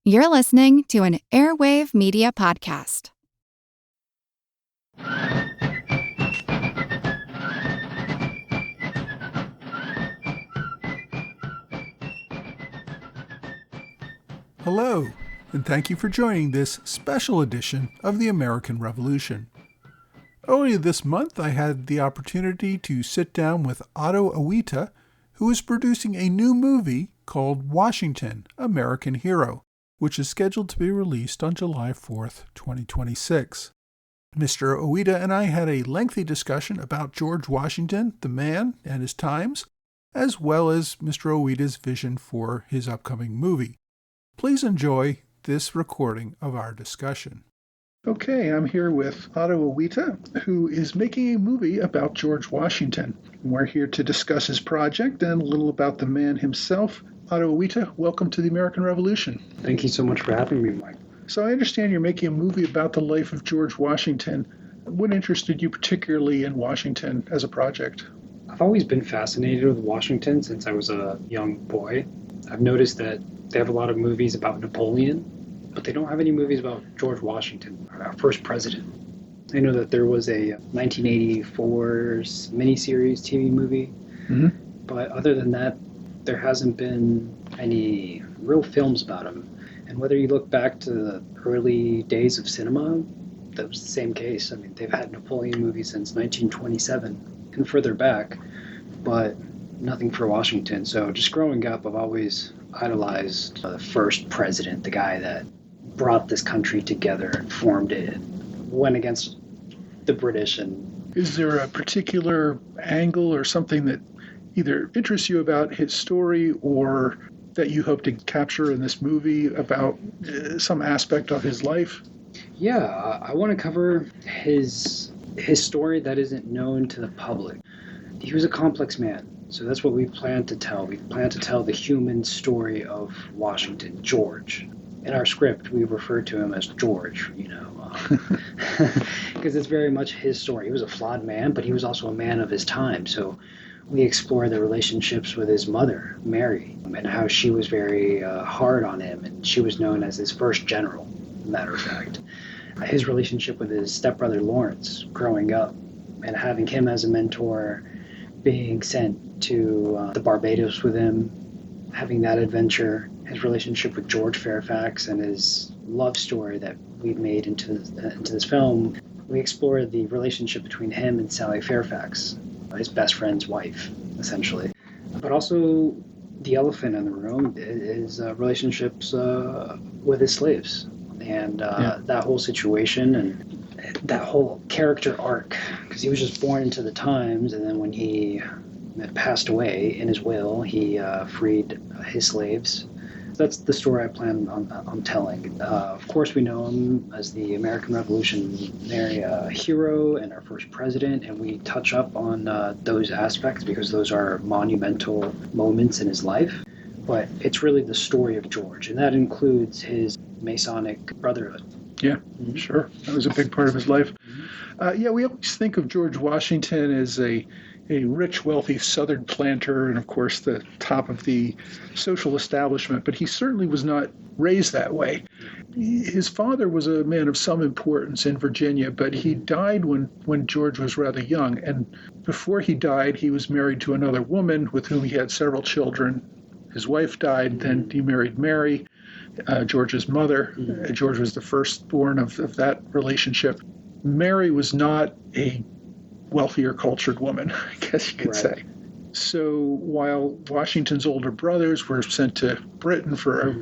You're listening to an Airwave Media Podcast. Hello, and thank you for joining this special edition of the American Revolution. Earlier this month, I had the opportunity to sit down with Otto Aouita, who is producing a new movie called Washington, American Hero, which is scheduled to be released on July 4th, 2026. Mr. Aouita and I had a lengthy discussion about George Washington, the man, and his times, as well as Mr. Aouita's vision for his upcoming movie. Please enjoy this recording of our discussion. Okay, I'm here with Otto Aouita, who is making a movie about George Washington. We're here to discuss his project and a little about the man himself. Otto Aouita, welcome to the American Revolution. Thank you so much for having me, Mike. So I understand you're making a movie about the life of George Washington. What interested you particularly in Washington as a project? I've always been fascinated with Washington since I was a young boy. I've noticed that they have a lot of movies about Napoleon, but they don't have any movies about George Washington, our first president. I know that there was a 1984 miniseries TV movie, but other than that, there hasn't been any real films about him. And whether you look back to the early days of cinema, that was the same case. I mean, they've had Napoleon movies since 1927 and further back, but nothing for Washington. So just growing up, I've always idolized the first president, the guy that brought this country together and formed it, went against the British. And is there a particular angle or something that either interests you about his story or that you hope to capture in this movie about some aspect of his life? Yeah, I want to cover his story that isn't known to the public. He was a complex man, so that's what we plan to tell. We plan to tell the human story of Washington, George. In our script, we refer to him as George, because it's very much his story. He was a flawed man, but he was also a man of his time. So we explore the relationships with his mother, Mary, and how she was very hard on him, and she was known as his first general, as a matter of fact. His relationship with his stepbrother, Lawrence, growing up, and having him as a mentor, being sent to the Barbados with him, having that adventure, his relationship with George Fairfax, and his love story that we've made into this film. We explore the relationship between him and Sally Fairfax, his best friend's wife, essentially. But also the elephant in the room is relationships with his slaves, and that whole situation and that whole character arc, because he was just born into the times, and then when he passed away in his will, he freed his slaves. That's the story I plan on telling. Of course, we know him as the American Revolutionary hero and our first president, and we touch up on those aspects because those are monumental moments in his life. But it's really the story of George, and that includes his Masonic brotherhood. Yeah, sure. That was a big part of his life. We always think of George Washington as a rich, wealthy Southern planter and, of course, the top of the social establishment, but he certainly was not raised that way. His father was a man of some importance in Virginia, but he died when George was rather young, and before he died, he was married to another woman with whom he had several children. His wife died, then he married Mary, George's mother. George was the firstborn of that relationship. Mary was not a wealthier, cultured woman, I guess you could say. So while Washington's older brothers were sent to Britain for a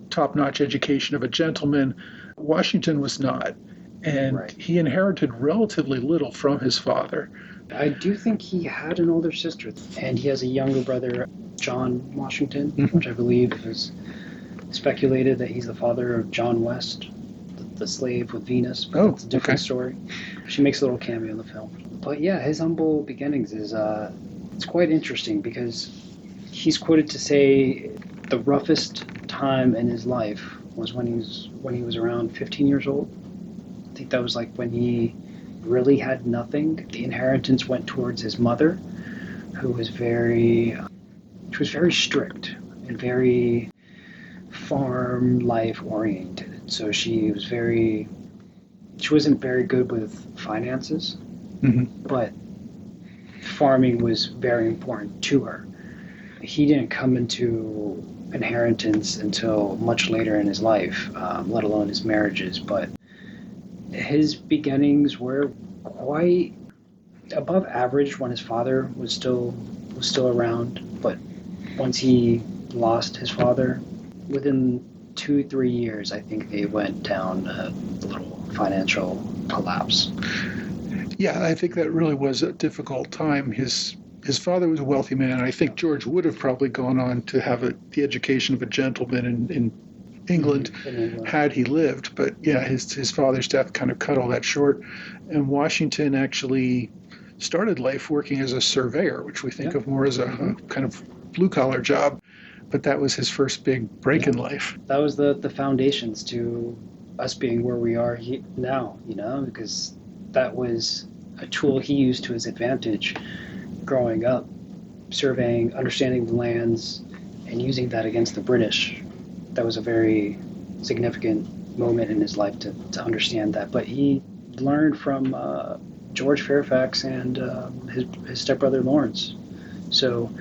top-notch education of a gentleman, Washington was not. And he inherited relatively little from his father. I do think he had an older sister, and he has a younger brother, John Washington, which I believe is speculated that he's the father of John West, the slave with Venus, but it's a different story. She makes a little cameo in the film. But yeah, his humble beginnings is it's quite interesting because he's quoted to say the roughest time in his life was when he was around 15 years old. I think that was like when he really had nothing. The inheritance went towards his mother, who was very strict and very farm life oriented. So she wasn't very good with finances, but farming was very important to her. He didn't come into inheritance until much later in his life, let alone his marriages, but his beginnings were quite above average when his father was still around, but once he lost his father, within 2-3 years, I think they went down a little financial collapse. Yeah, I think that really was a difficult time. His father was a wealthy man. I think George would have probably gone on to have the education of a gentleman in England had he lived. But yeah, his father's death kind of cut all that short. And Washington actually started life working as a surveyor, which we think of more as a kind of blue-collar job. But that was his first big break in life. That was the foundations to us being where we are now, because that was a tool he used to his advantage growing up, surveying, understanding the lands, and using that against the British. That was a very significant moment in his life to understand that. But he learned from George Fairfax and his stepbrother Lawrence. So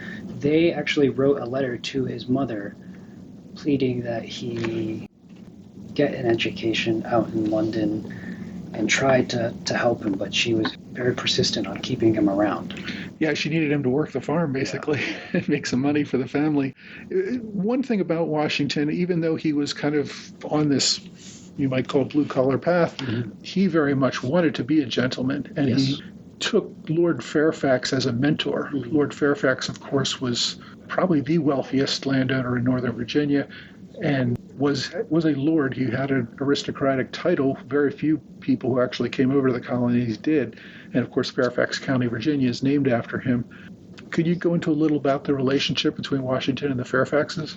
they actually wrote a letter to his mother pleading that he get an education out in London and tried to help him, but she was very persistent on keeping him around. Yeah, she needed him to work the farm, basically, and make some money for the family. One thing about Washington, even though he was kind of on this, you might call blue-collar path, he very much wanted to be a gentleman, and he took Lord Fairfax as a mentor. Lord Fairfax, of course, was probably the wealthiest landowner in Northern Virginia, and was a lord. He had an aristocratic title. Very few people who actually came over to the colonies did. And of course, Fairfax County, Virginia is named after him. Could you go into a little about the relationship between Washington and the Fairfaxes?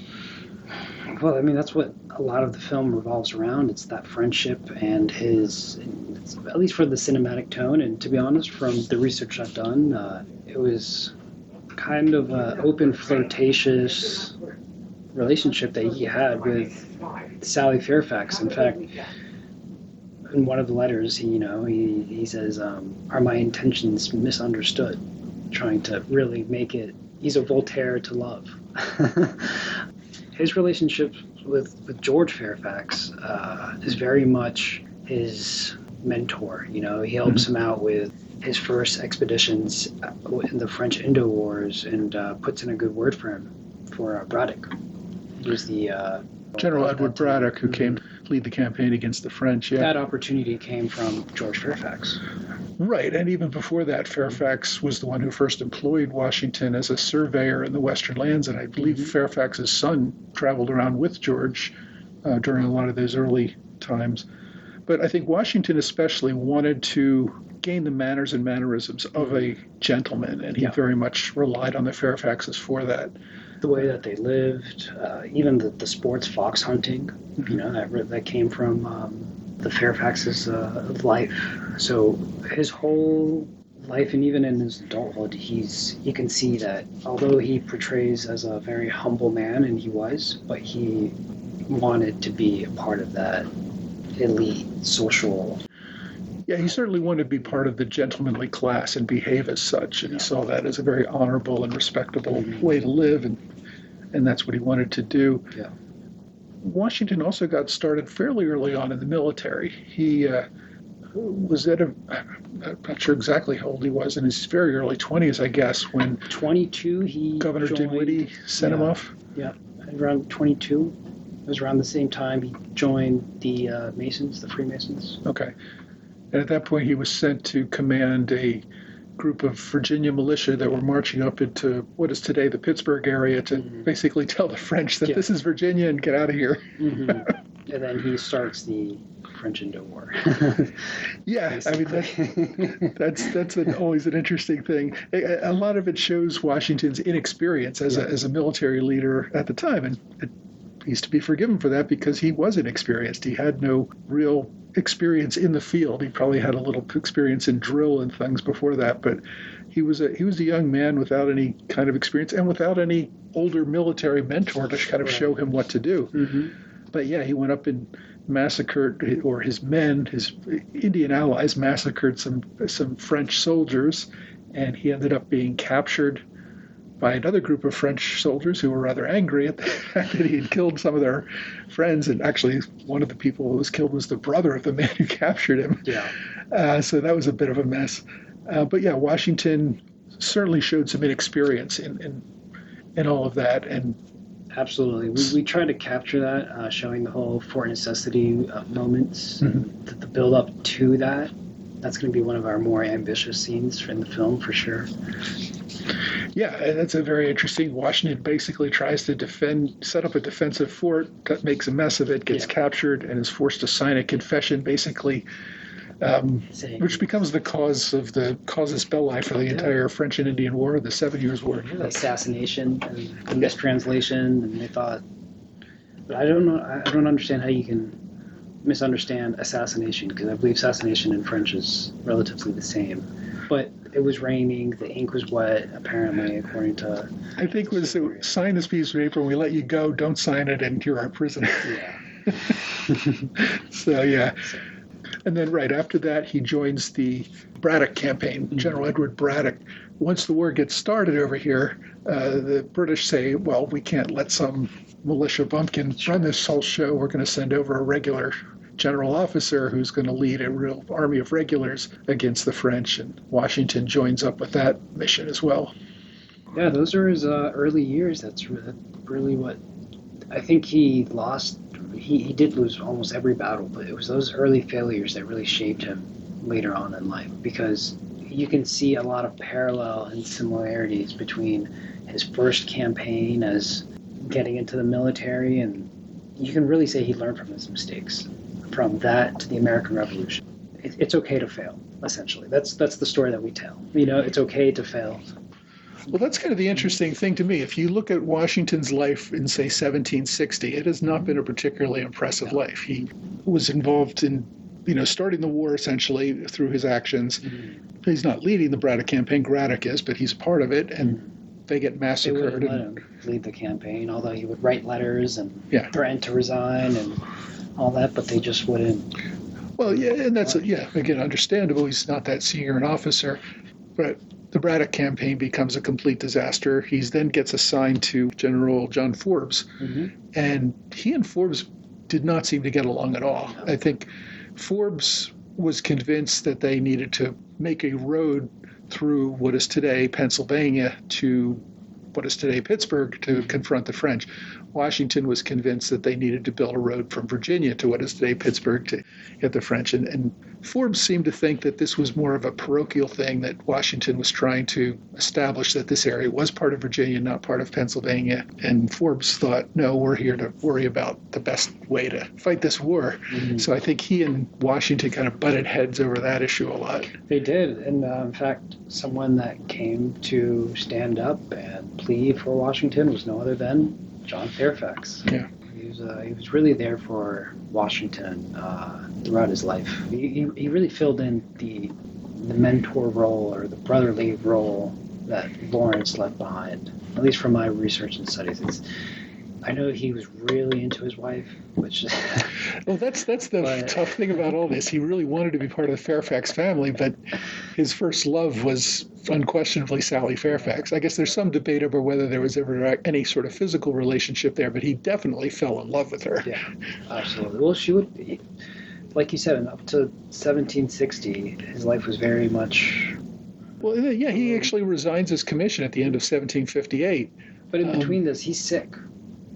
Well, I mean, that's what a lot of the film revolves around. It's that friendship and his, at least for the cinematic tone. And to be honest, from the research I've done, it was kind of an open, flirtatious relationship that he had with Sally Fairfax. In fact, in one of the letters, he says, "Are my intentions misunderstood?" Trying to really make it. He's a Voltaire to love. His relationship with George Fairfax is very much his mentor. He helps him out with his first expeditions in the French Indo Wars and puts in a good word for him, for Braddock. He was the General Edward Braddock, who came to lead the campaign against the French. Yeah, that opportunity came from George Fairfax. Right, and even before that, Fairfax was the one who first employed Washington as a surveyor in the Western lands, and I believe Fairfax's son traveled around with George during a lot of those early times. But I think Washington especially wanted to gain the manners and mannerisms of a gentleman, and he very much relied on the Fairfaxes for that. The way that they lived, even the sports, fox hunting, that came from the Fairfax's life. So his whole life, and even in his adulthood, you can see that although he portrays as a very humble man, and he was, but he wanted to be a part of that elite social. Yeah, he certainly wanted to be part of the gentlemanly class and behave as such, and he saw that as a very honorable and respectable way to live, and that's what he wanted to do. Yeah. Washington also got started fairly early on in the military. He was I'm not sure exactly how old he was, in his very early 20s, I guess, when 22, Governor Dinwiddie sent him off. Yeah, around 22. It was around the same time he joined the Masons, the Freemasons. Okay. And at that point, he was sent to command a group of Virginia militia that were marching up into what is today the Pittsburgh area to basically tell the French that this is Virginia and get out of here. And then he starts the French Indo War. Yeah, I mean, that's always an interesting thing. A lot of it shows Washington's inexperience as a military leader at the time, and he's to be forgiven for that because he was inexperienced. He had no real experience in the field. He probably had a little experience in drill and things before that, but He was a young man without any kind of experience and without any older military mentor to kind of show him what to do. Mm-hmm. But yeah, he went up and massacred, or his men, his Indian allies, massacred some French soldiers, and he ended up being captured by another group of French soldiers who were rather angry at the fact that he had killed some of their friends. And actually, one of the people who was killed was the brother of the man who captured him. Yeah. So that was a bit of a mess. But yeah, Washington certainly showed some inexperience in all of that. And Absolutely. We try to capture that, showing the whole Fort Necessity moments, the build up to that. That's going to be one of our more ambitious scenes in the film, for sure. Yeah, that's a very interesting. Washington basically tries to set up a defensive fort, makes a mess of it, gets captured, and is forced to sign a confession, basically, which becomes the casus belli for the entire French and Indian War, the 7 Years' War. The assassination and the mistranslation, and they thought. But I don't know. I don't understand how you can misunderstand assassination, because I believe assassination in French is relatively the same. But it was raining, the ink was wet, apparently, according to... I think was sign this piece of paper and we let you go, don't sign it and you're our prisoner. Yeah. So, yeah. And then right after that, he joins the Braddock campaign, General Edward Braddock. Once the war gets started over here, the British say, well, we can't let some militia bumpkin run this whole show. We're going to send over a regular general officer who's going to lead a real army of regulars against the French, and Washington joins up with that mission as well. Yeah, those are his early years. That's really what I think he lost. He did lose almost every battle, but it was those early failures that really shaped him later on in life, because you can see a lot of parallel and similarities between his first campaign as getting into the military, and you can really say he learned from his mistakes. From that to the American Revolution, it's okay to fail. Essentially, that's the story that we tell. It's okay to fail. Well, that's kind of the interesting thing to me. If you look at Washington's life in, say, 1760, it has not been a particularly impressive life. He was involved in, starting the war essentially through his actions. He's not leading the Braddock campaign. Braddock is, but he's a part of it, and they get massacred. They wouldn't let him lead the campaign, although he would write letters and threaten to resign and all that, but they just wouldn't. Well, yeah, and that's, again, understandable. He's not that senior an officer, but the Braddock campaign becomes a complete disaster. He then gets assigned to General John Forbes, and he and Forbes did not seem to get along at all. No. I think Forbes was convinced that they needed to make a road through what is today Pennsylvania to what is today Pittsburgh to confront the French. Washington was convinced that they needed to build a road from Virginia to what is today Pittsburgh to hit the French. And Forbes seemed to think that this was more of a parochial thing, that Washington was trying to establish that this area was part of Virginia, not part of Pennsylvania. And Forbes thought, no, we're here to worry about the best way to fight this war. So I think he and Washington kind of butted heads over that issue a lot. They did. And in fact, someone that came to stand up and plead for Washington was no other than John Fairfax. Yeah. He was really there for Washington throughout his life. He really filled in the mentor role or the brotherly role that Lawrence left behind. At least from my research and studies, I know he was really into his wife, which. Well, that's the tough thing about all this. He really wanted to be part of the Fairfax family, but his first love was unquestionably Sally Fairfax. I guess there's some debate over whether there was ever any sort of physical relationship there, but he definitely fell in love with her. Yeah, absolutely. Well, she would, like you said, up to 1760, his life was very much. Well, yeah, he actually resigns his commission at the end of 1758. But in between this, he's sick.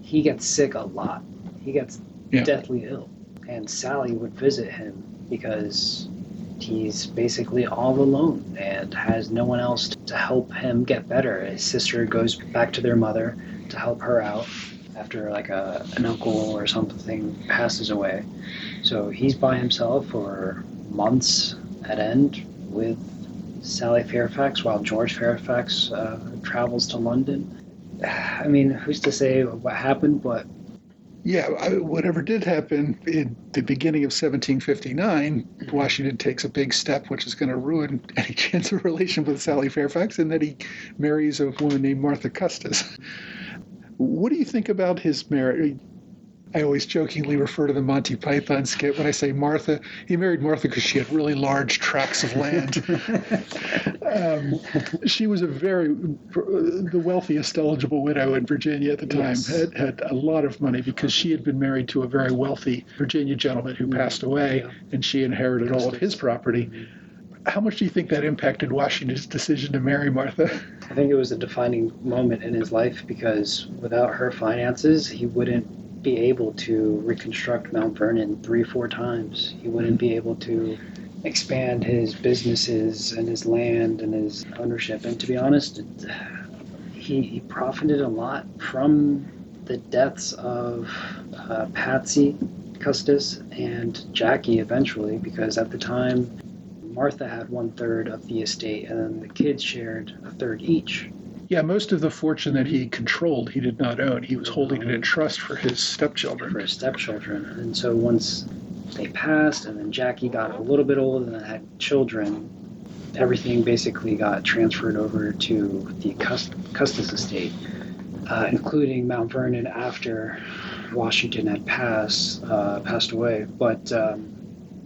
He gets sick a lot. He gets deathly ill. And Sally would visit him because he's basically all alone and has no one else to help him get better. His sister goes back to their mother to help her out after an uncle or something passes away. So he's by himself for months at end with Sally Fairfax while George Fairfax travels to London. I mean, who's to say what happened, but Yeah, whatever did happen in the beginning of 1759, Washington takes a big step, which is going to ruin any chance of relation with Sally Fairfax, and that he marries a woman named Martha Custis. What do you think about his marriage? I always jokingly refer to the Monty Python skit when I say Martha. He married Martha because she had really large tracts of land. She was the wealthiest eligible widow in Virginia at the time. Yes. Had a lot of money because she had been married to a very wealthy Virginia gentleman who passed away, and she inherited all of his property. How much do you think that impacted Washington's decision to marry Martha? I think it was a defining moment in his life because without her finances, he wouldn't be able to reconstruct Mount Vernon 3-4 times. He wouldn't be able to expand his businesses and his land and his ownership. And to be honest, he profited a lot from the deaths of Patsy Custis and Jackie eventually, because at the time Martha had 1/3 of the estate and then the kids shared 1/3 each. Yeah, most of the fortune that he controlled, he did not own. He was holding it in trust for his stepchildren. And so once they passed, and then Jackie got a little bit old and then had children, everything basically got transferred over to the Custis estate, including Mount Vernon after Washington had passed away. But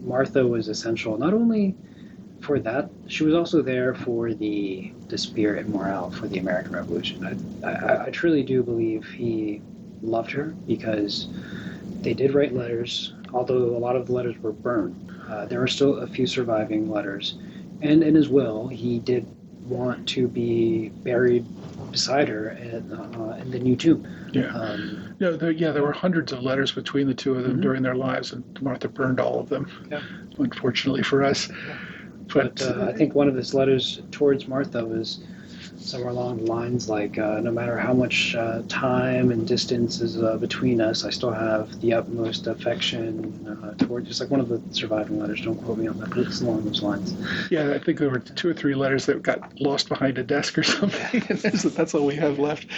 Martha was essential not only for that, she was also there for the spirit and morale for the American Revolution. I truly do believe he loved her because they did write letters, although a lot of the letters were burned. There are still a few surviving letters. And in his will, he did want to be buried beside her in the new tomb. Yeah. There were hundreds of letters between the two of them during their lives, and Martha burned all of them, unfortunately for us. But I think one of his letters towards Martha was somewhere along the lines like, no matter how much time and distance is between us, I still have the utmost affection toward, just like one of the surviving letters. Don't quote me on that, but it's along those lines. Yeah, I think there were 2 or 3 letters that got lost behind a desk or something, and that's all we have left.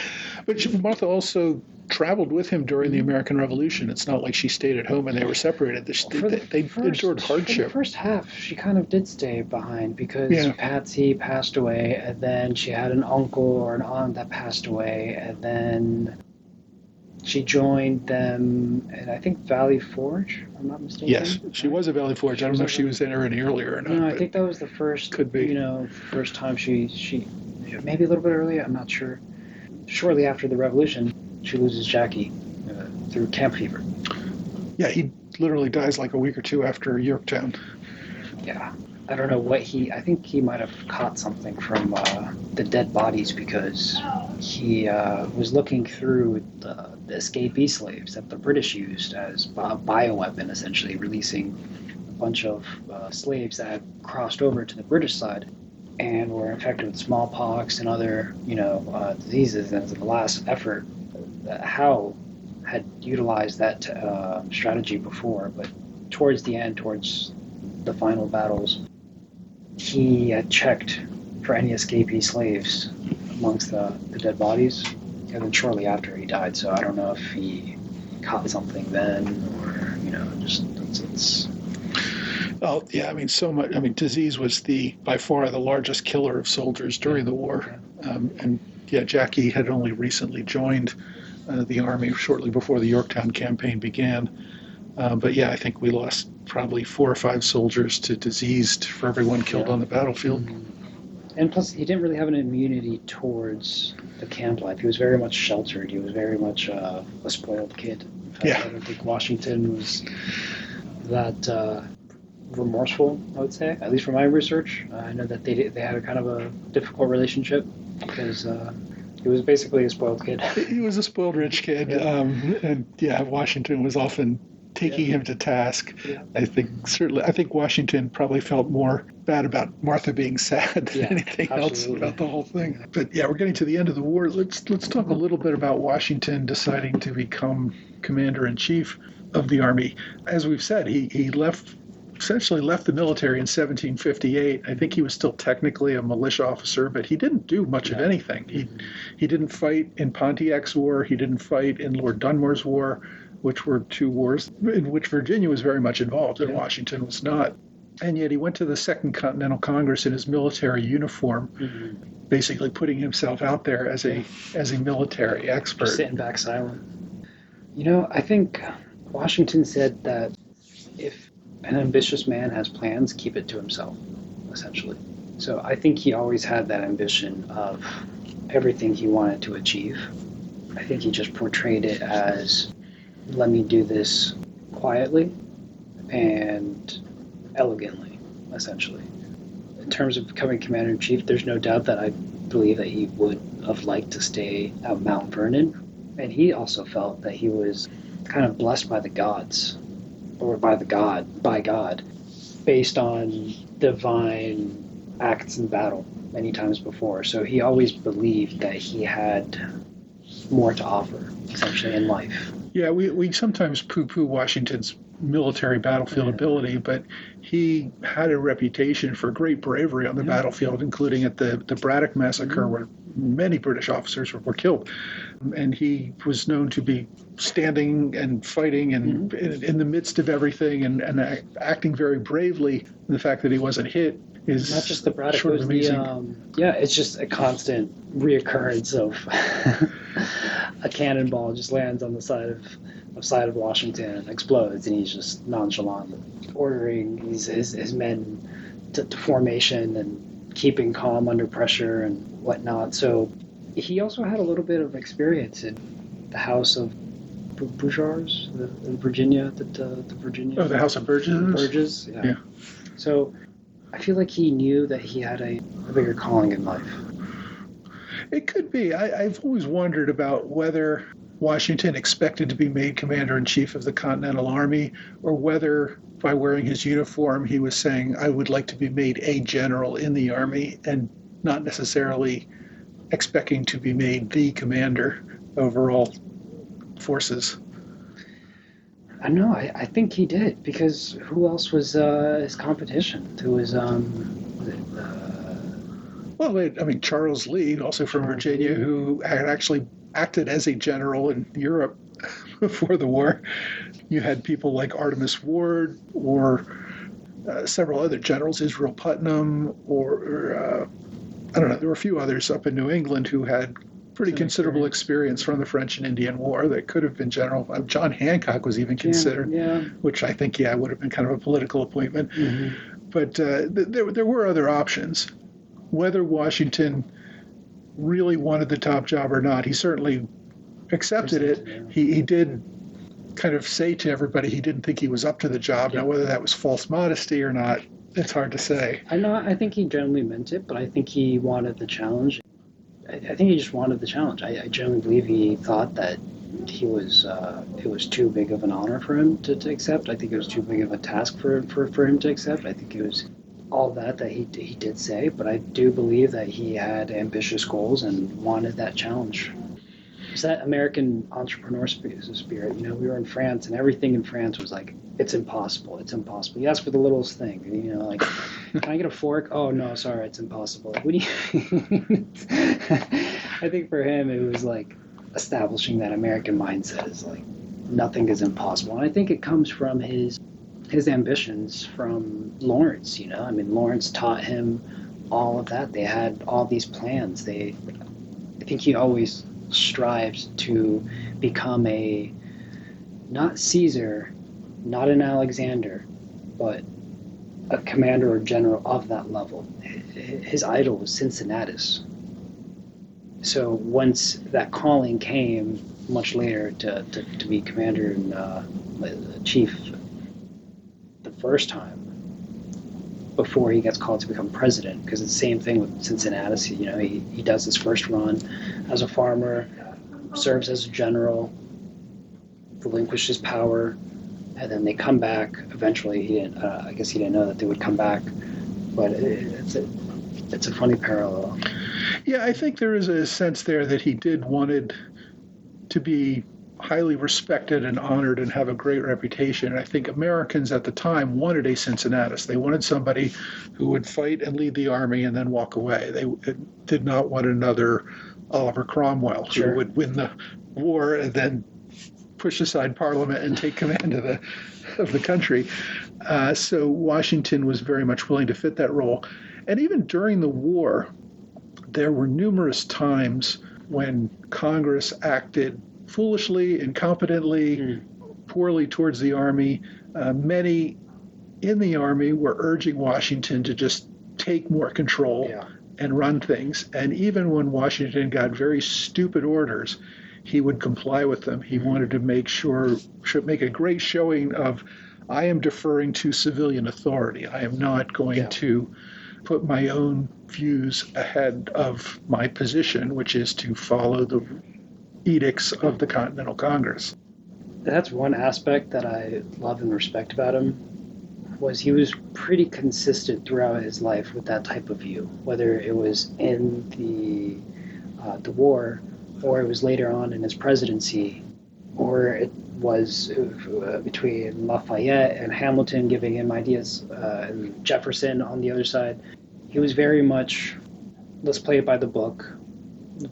But Martha also traveled with him during the American Revolution. It's not like she stayed at home and they were separated. They endured hardship. For the first half, she kind of did stay behind because Patsy passed away, and then she had an uncle or an aunt that passed away, and then she joined them at, I think, Valley Forge, if I'm not mistaken. Yes, she was at Valley Forge. I don't know if she was there any earlier or not. No, I think that was the first, could be. First time she maybe a little bit earlier, I'm not sure. Shortly after the Revolution, she loses Jackie through camp fever. Yeah, he literally dies like a week or 2 after Yorktown. Yeah. I don't know what I think he might have caught something from the dead bodies because he was looking through the escapee slaves that the British used as a bioweapon, essentially releasing a bunch of slaves that had crossed over to the British side and were infected with smallpox and other, diseases. And as the last effort, Howe had utilized that strategy before, but towards the end, towards the final battles, he had checked for any escapee slaves amongst the dead bodies, and then shortly after he died. So I don't know if he caught something then, or just it's. Oh yeah, so much. Disease was by far the largest killer of soldiers during the war, and Jackie had only recently joined the army shortly before the Yorktown campaign began. But I think we lost probably 4 or 5 soldiers to disease for every one killed on the battlefield. And plus, he didn't really have an immunity towards the camp life. He was very much sheltered. He was very much a spoiled kid. I don't think Washington was that remorseful, I would say, at least from my research. I know that they had a kind of a difficult relationship because he was basically a spoiled kid. He was a spoiled rich kid, and Washington was often taking him to task. Yeah. I think Washington probably felt more bad about Martha being sad than anything else about the whole thing. But we're getting to the end of the war. Let's talk a little bit about Washington deciding to become commander-in-chief of the army. As we've said, he essentially left the military in 1758. I think he was still technically a militia officer, but he didn't do much of anything. He didn't fight in Pontiac's war. He didn't fight in Lord Dunmore's war. which were two wars in which Virginia was very much involved and Washington was not. And yet he went to the Second Continental Congress in his military uniform, basically putting himself out there as a military expert. Just sitting back silent. You know, I think Washington said that if an ambitious man has plans, keep it to himself, essentially. So I think he always had that ambition of everything he wanted to achieve. I think he just portrayed it as, let me do this quietly and elegantly, essentially. In terms of becoming commander-in-chief, there's no doubt that I believe that he would have liked to stay at Mount Vernon. And he also felt that he was kind of blessed by the gods, or by God, based on divine acts in battle many times before. So he always believed that he had more to offer, essentially, in life. Yeah, we sometimes poo-poo Washington's military battlefield ability, but he had a reputation for great bravery on the battlefield, including at the Braddock Massacre, where many British officers were killed. And he was known to be standing and fighting and in the midst of everything and acting very bravely. The fact that he wasn't hit is not just the Braddock, sort of amazing. It's just a constant reoccurrence of a cannonball just lands on the side of Washington and explodes, and he's just nonchalant, ordering his men to formation and keeping calm under pressure and whatnot. So he also had a little bit of experience in the House of Bourgeois, in Virginia, the Virginia. Oh, the House of Burgesses? Burgess, yeah. So I feel like he knew that he had a bigger calling in life. It could be. I've always wondered about whether Washington expected to be made commander-in-chief of the Continental Army, or whether by wearing his uniform he was saying, I would like to be made a general in the Army, and not necessarily expecting to be made the commander over all forces. I know. I think he did, because who else was his competition? Who was Charles Lee, also from Virginia, who had actually acted as a general in Europe before the war. You had people like Artemus Ward, or several other generals, Israel Putnam, or I don't know, there were a few others up in New England who had pretty considerable experience from the French and Indian War that could have been general. John Hancock was even considered, which I think, would have been kind of a political appointment. But there were other options. Whether Washington really wanted the top job or not, he certainly accepted it. He did kind of say to everybody he didn't think he was up to the job. Now, whether that was false modesty or not, it's hard to say. I think he generally meant it, but I think he wanted the challenge. I think he just wanted the challenge. I generally believe he thought that it was too big of an honor for him to accept. I think it was too big of a task for him to accept. I think it was all that he did say, but I do believe that he had ambitious goals and wanted that challenge. It's that American entrepreneur spirit. You know, we were in France, and everything in France was like, it's impossible. It's impossible. You ask for the littlest thing. You know, like, can I get a fork? Oh, no, sorry, it's impossible. Like, what do you... I think for him, it was like establishing that American mindset is like, nothing is impossible. And I think it comes from his ambitions from Lawrence, you know. I mean, Lawrence taught him all of that. They had all these plans. I think he always strived to become not Caesar, not an Alexander, but a commander or general of that level. His idol was Cincinnatus. So once that calling came much later to be commander and chief the first time, before he gets called to become president, because it's the same thing with Cincinnatus. You know, he does his first run as a farmer, serves as a general, relinquishes power, and then they come back. Eventually, I guess he didn't know that they would come back, but it's a funny parallel. Yeah, I think there is a sense there that he wanted to be highly respected and honored and have a great reputation. And I think Americans at the time wanted a Cincinnatus. They wanted somebody who would fight and lead the army and then walk away. They did not want another Oliver Cromwell who would win the war and then push aside Parliament and take command of the country. So Washington was very much willing to fit that role. And even during the war, there were numerous times when Congress acted foolishly, incompetently, poorly towards the Army. Many in the Army were urging Washington to just take more control and run things. And even when Washington got very stupid orders, he would comply with them. He wanted to make a great showing of, I am deferring to civilian authority. I am not going to put my own views ahead of my position, which is to follow the edicts of the Continental Congress. That's one aspect that I love and respect about him, was he was pretty consistent throughout his life with that type of view, whether it was in the war, or it was later on in his presidency, or it was between Lafayette and Hamilton giving him ideas, and Jefferson on the other side. He was very much, let's play it by the book,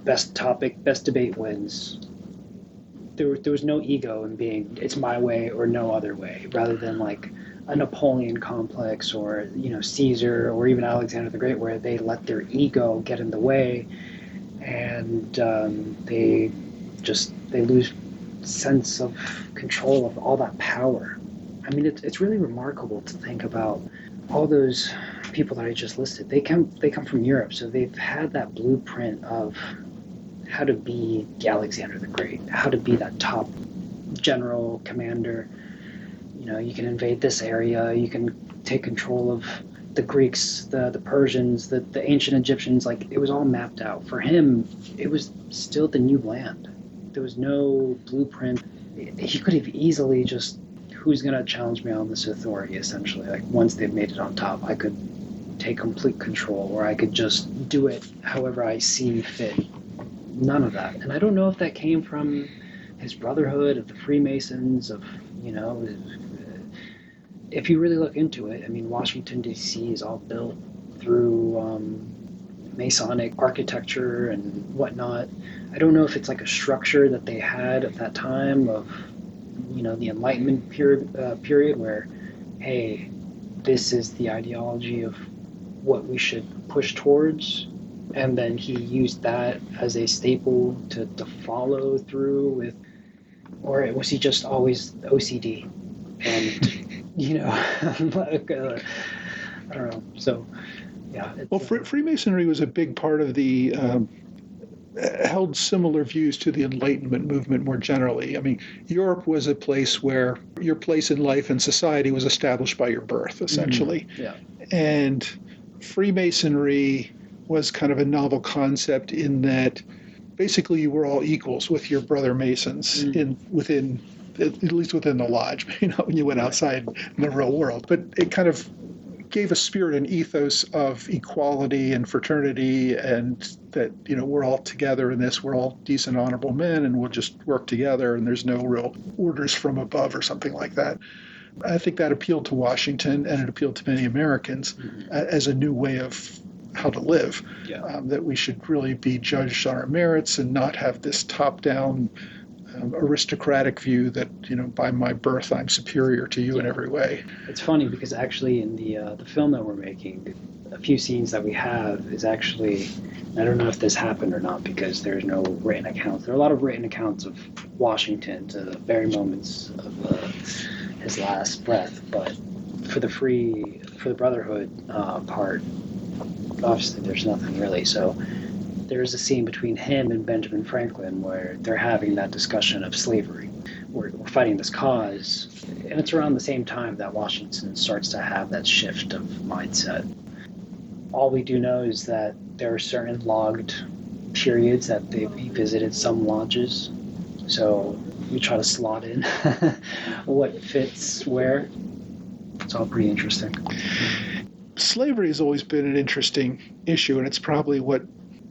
best topic, best debate wins. There was no ego in being, it's my way or no other way, rather than like a Napoleon complex or, Caesar or even Alexander the Great, where they let their ego get in the way and they lose sense of control of all that power. I mean, it's really remarkable to think about all those people that I just listed. They come from Europe, so they've had that blueprint of how to be the Alexander the Great, how to be that top general commander. You can invade this area, you can take control of the Greeks, the Persians, the ancient Egyptians. Like, it was all mapped out. For him, it was still the new land. There was no blueprint. He could have easily just, who's going to challenge me on this authority, essentially? Like, once they've made it on top, I could take complete control, or I could just do it however I see fit. None of that. And I don't know if that came from his brotherhood, of the Freemasons, of, if you really look into it, I mean, Washington, D.C. is all built through Masonic architecture and whatnot. I don't know if it's like a structure that they had at that time of, the Enlightenment period where, hey, this is the ideology of what we should push towards. And then he used that as a staple to follow through with, or was he just always OCD? And, I don't know. So, yeah. Well, Freemasonry was a big part of the, held similar views to the Enlightenment movement more generally. I mean, Europe was a place where your place in life and society was established by your birth, essentially. Mm-hmm. Yeah. And Freemasonry was kind of a novel concept in that basically you were all equals with your brother Masons within at least within the lodge, when you went outside in the real world. But it kind of gave a spirit and ethos of equality and fraternity, and that, we're all together in this, we're all decent, honorable men, and we'll just work together, and there's no real orders from above or something like that. I think that appealed to Washington, and it appealed to many Americans as a new way of how to live, that we should really be judged on our merits and not have this top-down aristocratic view that, by my birth, I'm superior to you in every way. It's funny because actually in the film that we're making, a few scenes that we have is actually, I don't know if this happened or not because there's no written accounts. There are a lot of written accounts of Washington to the very moments of his last breath, but for the Brotherhood part, obviously there's nothing really. So there's a scene between him and Benjamin Franklin where they're having that discussion of slavery. We're fighting this cause, and it's around the same time that Washington starts to have that shift of mindset. All we do know is that there are certain logged periods that he visited some lodges, so we try to slot in what fits where. It's all pretty interesting. Slavery has always been an interesting issue, and it's probably what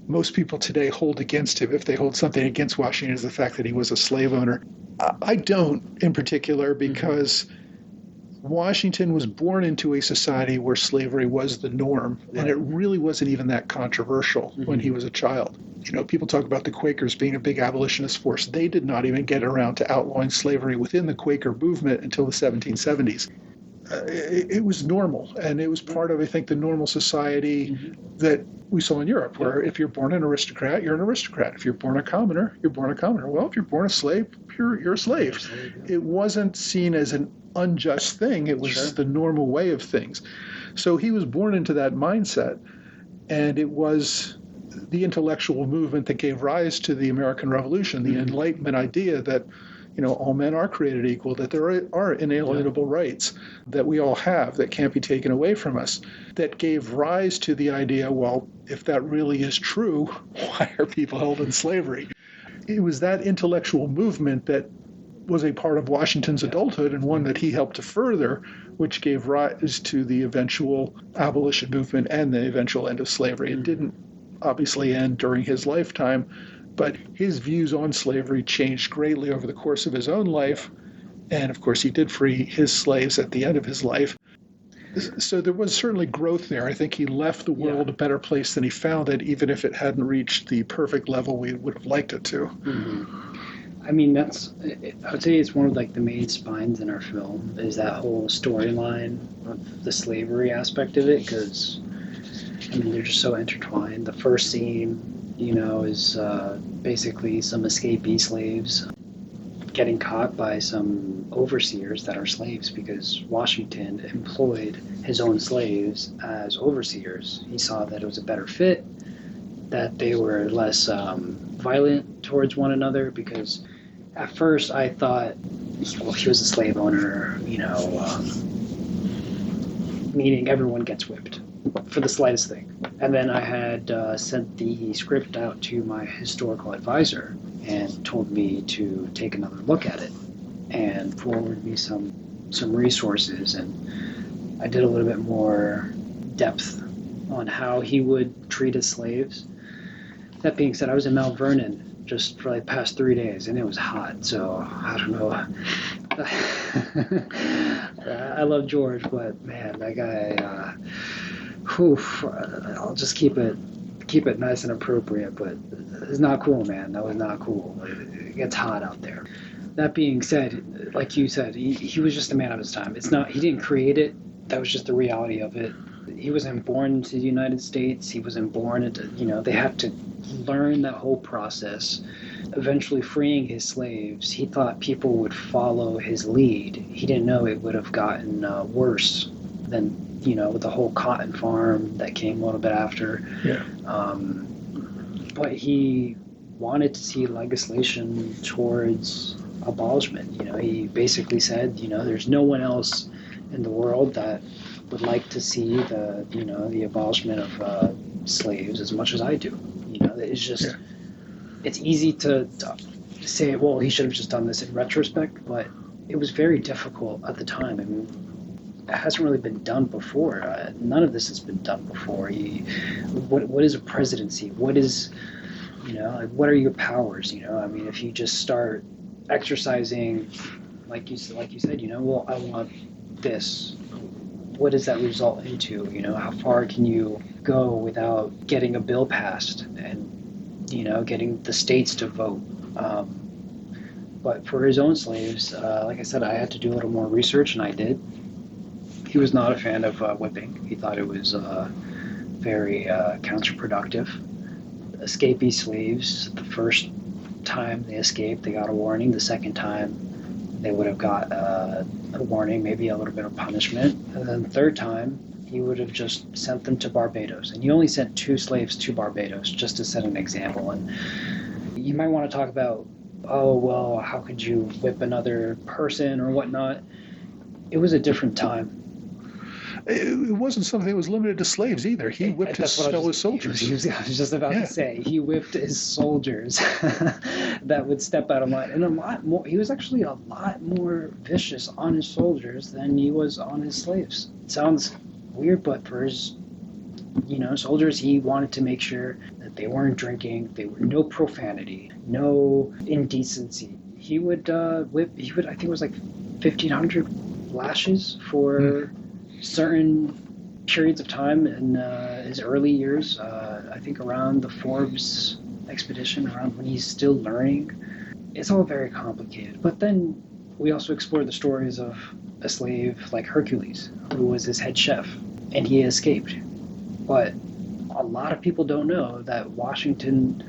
most people today hold against him. If they hold something against Washington, is the fact that he was a slave owner. I don't, in particular, because Washington was born into a society where slavery was the norm, and it really wasn't even that controversial when he was a child. You know, people talk about the Quakers being a big abolitionist force. They did not even get around to outlawing slavery within the Quaker movement until the 1770s. It was normal, and it was part of, I think, the normal society that we saw in Europe, where if you're born an aristocrat, you're an aristocrat. If you're born a commoner, you're born a commoner. Well, if you're born a slave, you're a slave. It wasn't seen as an unjust thing. It was the normal way of things. So he was born into that mindset, and it was the intellectual movement that gave rise to the American Revolution, the Enlightenment idea that, you know, all men are created equal, that there are inalienable rights that we all have that can't be taken away from us, that gave rise to the idea, well, if that really is true, why are people held in slavery? It was that intellectual movement that was a part of Washington's adulthood, and one that he helped to further, which gave rise to the eventual abolition movement and the eventual end of slavery. It didn't obviously end during his lifetime, but his views on slavery changed greatly over the course of his own life. And of course, he did free his slaves at the end of his life. So there was certainly growth there. I think he left the world a better place than he found it, even if it hadn't reached the perfect level we would have liked it to. I mean, I would say it's one of like the main spines in our film, is that whole storyline of the slavery aspect of it, because I mean, they're just so intertwined. The first scene, you know, is basically some escapee slaves getting caught by some overseers that are slaves, because Washington employed his own slaves as overseers. He saw that it was a better fit, that they were less violent towards one another, because at first I thought, well, he was a slave owner, you know, meaning everyone gets whipped for the slightest thing. And then I had sent the script out to my historical advisor and told me to take another look at it and forward me some resources. And I did a little bit more depth on how he would treat his slaves. That being said, I was in Mount Vernon just for like past 3 days, and it was hot, so I don't know. I love George, but man, that guy, I'll just keep it nice and appropriate, but it's not cool, man. That was not cool. It gets hot out there. That being said, like you said, he was just a man of his time. He didn't create it. That was just the reality of it. He wasn't born into the United States. He wasn't born into, you know, they had to learn that whole process. Eventually freeing his slaves, he thought people would follow his lead. He didn't know it would have gotten worse than, you know, with the whole cotton farm that came a little bit after. Yeah. But he wanted to see legislation towards abolishment. You know, he basically said, you know, there's no one else in the world that would like to see the abolishment of slaves as much as I do. You know, it's just, it's easy to say, well, he should have just done this in retrospect, but it was very difficult at the time. I mean, it hasn't really been done before. None of this has been done before. What is a presidency? What is, you know, like, what are your powers? You know, I mean, if you just start exercising, like you said, you know, well, I want this. What does that result into? You know, how far can you go without getting a bill passed and, you know, getting the states to vote? But for his own slaves, like I said, I had to do a little more research, and I did. He was not a fan of whipping. He thought it was very counterproductive. Escapee slaves, the first time they escaped, they got a warning. The second time, they would have got a warning, maybe a little bit of punishment. And then the third time, he would have just sent them to Barbados. And he only sent 2 slaves to Barbados, just to set an example. And you might want to talk about, oh, well, how could you whip another person or whatnot? It was a different time. It wasn't something that was limited to slaves either. He whipped his fellow soldiers. I was just about to say, he whipped his soldiers that would step out of line. And a lot more. He was actually a lot more vicious on his soldiers than he was on his slaves. It sounds weird, but for his, you know, soldiers, he wanted to make sure that they weren't drinking, there were no profanity, no indecency. He would whip, I think it was like 1,500 lashes for certain periods of time in his early years. I think around the Forbes expedition, around when he's still learning. It's all very complicated. But then we also explore the stories of a slave like Hercules, who was his head chef, and he escaped. But a lot of people don't know that Washington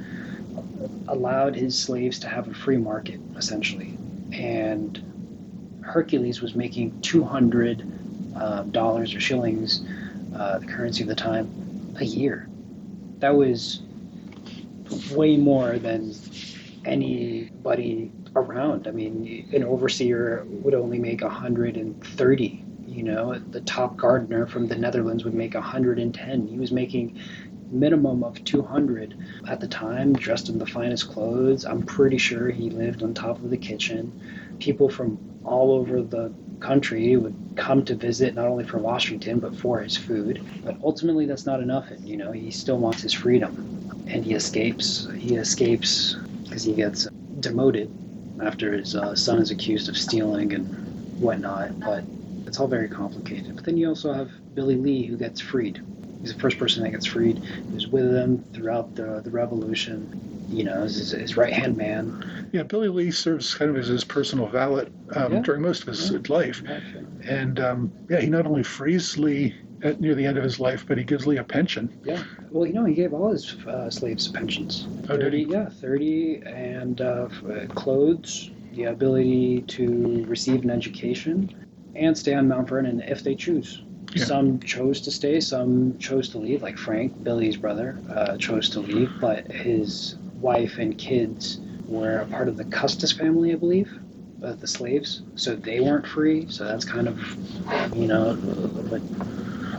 allowed his slaves to have a free market, essentially. And Hercules was making $200 or shillings, the currency of the time, a year. That was way more than anybody around. I mean, an overseer would only make 130. The top gardener from the Netherlands would make 110. He was making minimum of 200 at the time, dressed in the finest clothes. I'm pretty sure he lived on top of the kitchen. People from all over the country would come to visit, not only for Washington, but for his food. But ultimately, that's not enough. And, he still wants his freedom. And he escapes. He escapes because he gets demoted after his son is accused of stealing and whatnot. But it's all very complicated. But then you also have Billy Lee, who gets freed. He's the first person that gets freed. He was with them throughout the revolution. As his right-hand man. Yeah, Billy Lee serves kind of as his personal valet during most of his life. And, he not only frees Lee near the end of his life, but he gives Lee a pension. Yeah. Well, he gave all his slaves pensions. Oh, did he? Yeah, 30, and clothes, the ability to receive an education, and stay on Mount Vernon if they choose. Yeah. Some chose to stay, some chose to leave, like Frank, Billy's brother, chose to leave, but his wife and kids were a part of the Custis family, I believe, the slaves, so they weren't free, so that's kind of, a little bit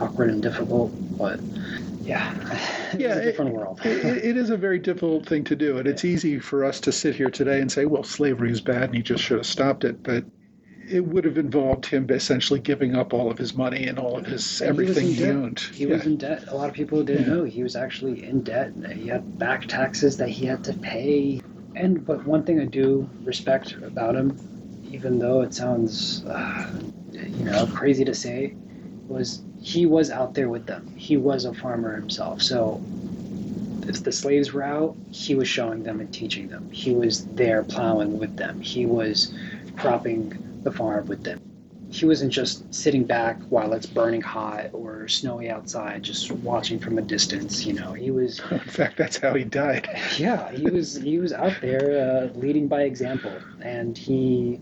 awkward and difficult, but it's a different world. It is a very difficult thing to do, and it's easy for us to sit here today and say, well, slavery is bad and he just should have stopped it, but it would have involved him essentially giving up all of his money and all of his everything he owned. He was in debt. A lot of people didn't know he was actually in debt. He had back taxes that he had to pay. But one thing I do respect about him, even though it sounds crazy to say, was he was out there with them. He was a farmer himself. So if the slaves were out, he was showing them and teaching them. He was there plowing with them. He was cropping the farm with them. He wasn't just sitting back while it's burning hot or snowy outside, just watching from a distance. He was. In fact, that's how he died. Yeah, he was out there leading by example, and he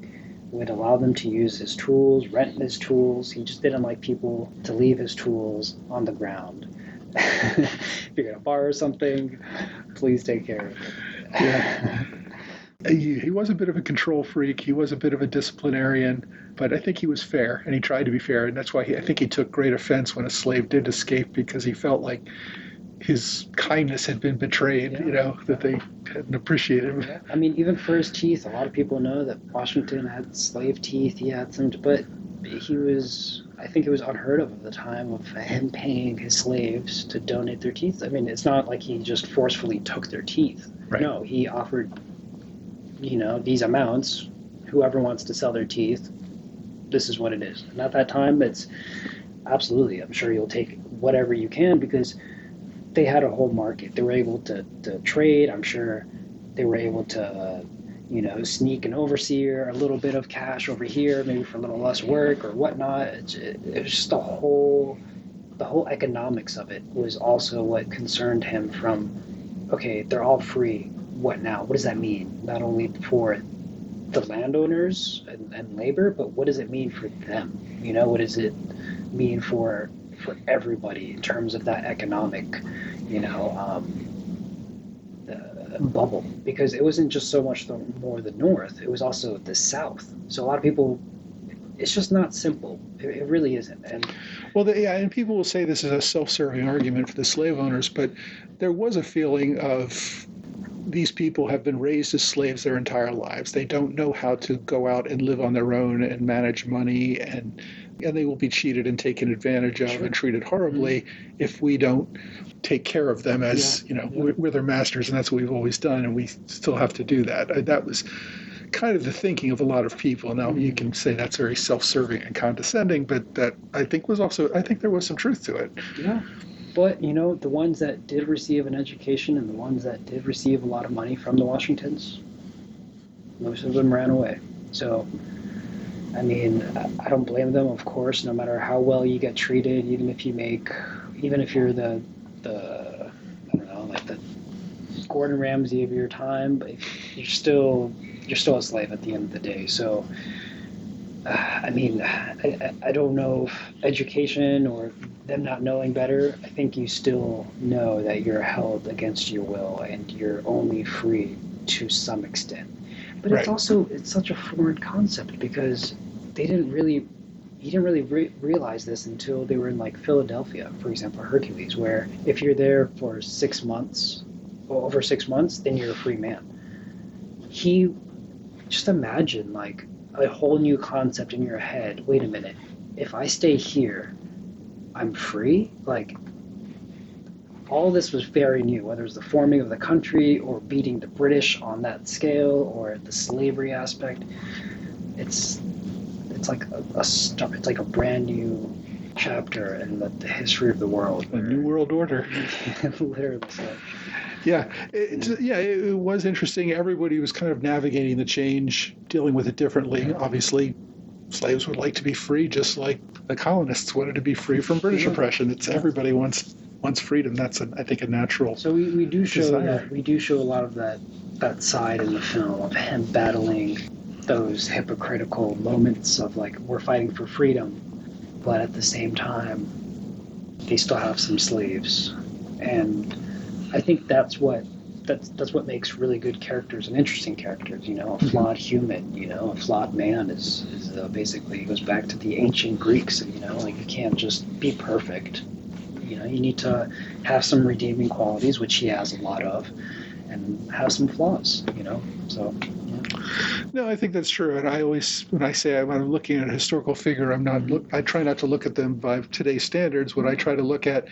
would allow them to use his tools, rent his tools. He just didn't like people to leave his tools on the ground. If you're gonna borrow something, please take care of it. Yeah. He was a bit of a control freak. He was a bit of a disciplinarian, but I think he was fair, and he tried to be fair, and that's why I think he took great offense when a slave did escape, because he felt like his kindness had been betrayed, that they hadn't appreciated him. Yeah. I mean, even for his teeth, a lot of people know that Washington had slave teeth. He had some, but I think it was unheard of at the time of him paying his slaves to donate their teeth. I mean, it's not like he just forcefully took their teeth. Right. No, he offered these amounts, whoever wants to sell their teeth, this is what it is. And at that time, it's absolutely, I'm sure you'll take whatever you can, because they had a whole market. They were able to trade. I'm sure they were able to, sneak an overseer, a little bit of cash over here, maybe for a little less work or whatnot. It was just the whole economics of it was also what concerned him from, okay, they're all free. What now? What does that mean? Not only for the landowners and labor, but what does it mean for them? What does it mean for everybody in terms of that economic, bubble? Because it wasn't just so much more the North, it was also the South. So a lot of people, it's just not simple. It really isn't. And and people will say this is a self-serving argument for the slave owners, but there was a feeling of, these people have been raised as slaves their entire lives. They don't know how to go out and live on their own and manage money, and they will be cheated and taken advantage of and treated horribly if we don't take care of them as, we're their masters, and that's what we've always done, and we still have to do that. That was kind of the thinking of a lot of people. Now, you can say that's very self-serving and condescending, but that I think there was some truth to it. Yeah. But, the ones that did receive an education and the ones that did receive a lot of money from the Washingtons, most of them ran away. So, I mean, I don't blame them, of course, no matter how well you get treated, even if you're the I don't know, like the Gordon Ramsay of your time, but you're still a slave at the end of the day. So, I mean, I don't know if education or them not knowing better, I think you still know that you're held against your will and you're only free to some extent. But Right. it's such a foreign concept because he didn't really realize this until they were in like Philadelphia, for example, Hercules, where if you're there for 6 months, or over 6 months, then you're a free man. He just imagine like a whole new concept in your head. Wait a minute, if I stay here, I'm free? Like, all this was very new, whether it was the forming of the country or beating the British on that scale or the slavery aspect. It's like it's like a brand new chapter in the history of the world. A new world order. Literally. So. Yeah, it was interesting. Everybody was kind of navigating the change, dealing with it differently. Obviously, slaves would like to be free, just like the colonists wanted to be free from British oppression. Everybody wants freedom. That's I think a natural. So we do show desire. that we do show a lot of that side in the film of him battling those hypocritical moments of like, we're fighting for freedom, but at the same time they still have some slaves. And I think that's what makes really good characters and interesting characters. A flawed human, a flawed man is basically, goes back to the ancient Greeks. Like, you can't just be perfect. You need to have some redeeming qualities, which he has a lot of, and have some flaws. So. Yeah. No, I think that's true. And I always, when I'm looking at a historical figure, I try not to look at them by today's standards. What I try to look at,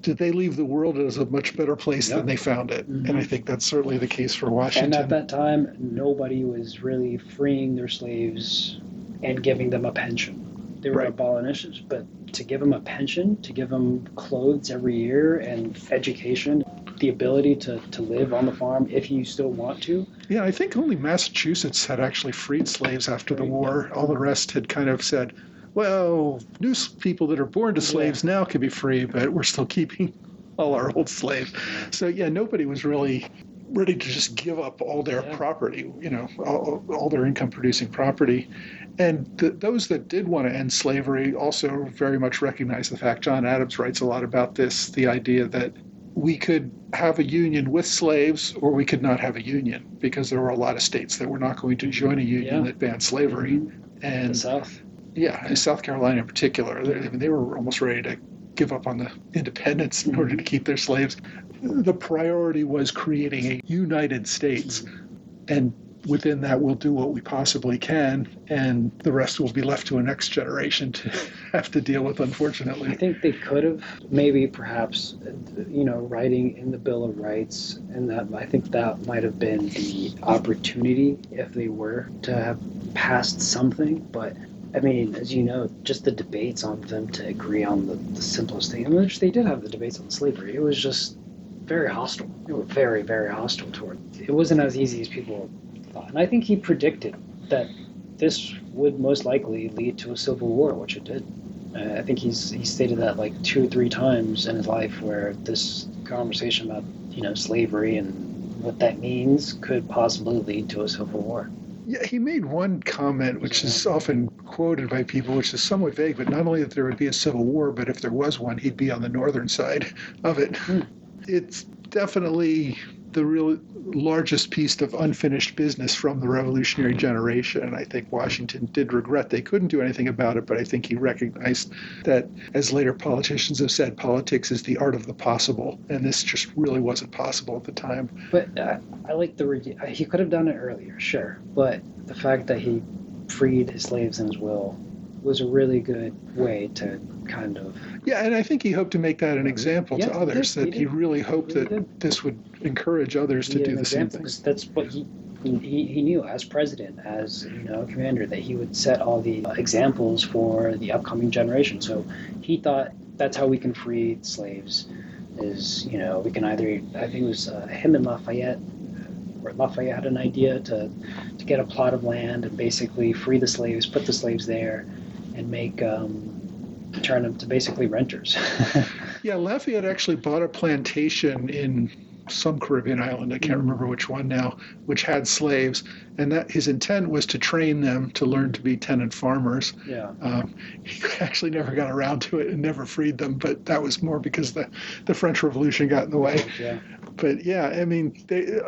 did they leave the world as a much better place than they found it? Mm-hmm. And I think that's certainly the case for Washington. And at that time, nobody was really freeing their slaves and giving them a pension. They were abolitionists, but to give them a pension, to give them clothes every year and education, the ability to live on the farm if you still want to. Yeah, I think only Massachusetts had actually freed slaves after the war. All the rest had kind of said, well, new people that are born to slaves now can be free, but we're still keeping all our old slaves. So, nobody was really ready to just give up all their property, all their income-producing property. And those that did want to end slavery also very much recognize the fact, John Adams writes a lot about this, the idea that we could have a union with slaves or we could not have a union, because there were a lot of states that were not going to join a union that banned slavery. And the South. Yeah, South Carolina in particular. They were almost ready to give up on the independence in order to keep their slaves. The priority was creating a United States, and within that we'll do what we possibly can, and the rest will be left to a next generation to have to deal with, unfortunately. I think they could have perhaps, writing in the Bill of Rights, and that I think that might have been the opportunity if they were to have passed something, but I mean, as you know, just the debates on them to agree on the simplest thing, which they did have the debates on slavery, it was just very hostile. They were very, very hostile toward it. It wasn't as easy as people thought. And I think he predicted that this would most likely lead to a civil war, which it did. I think he stated that like 2 or 3 times in his life, where this conversation about, slavery and what that means could possibly lead to a civil war. Yeah, he made one comment, which is often quoted by people, which is somewhat vague, but not only that there would be a civil war, but if there was one, he'd be on the northern side of it. It's definitely the real largest piece of unfinished business from the revolutionary generation. And I think Washington did regret they couldn't do anything about it, but I think he recognized that, as later politicians have said, politics is the art of the possible, and this just really wasn't possible at the time. But I like he could have done it earlier, sure, but the fact that he freed his slaves in his will was a really good way to kind of... Yeah, and I think he hoped to make that an example to others, he really hoped that this would encourage others to do the same thing. That's what he knew as president, as commander, that he would set all the examples for the upcoming generation. So he thought that's how we can free slaves. Is we can either, I think it was him and Lafayette, where Lafayette had an idea to get a plot of land and basically free the slaves, put the slaves there, and make turn them to basically renters. Yeah, Lafayette actually bought a plantation in some Caribbean island, I can't remember which one now, which had slaves, and that his intent was to train them to learn to be tenant farmers. Yeah. He actually never got around to it and never freed them, but that was more because the French Revolution got in the way. Yeah. But yeah, I mean,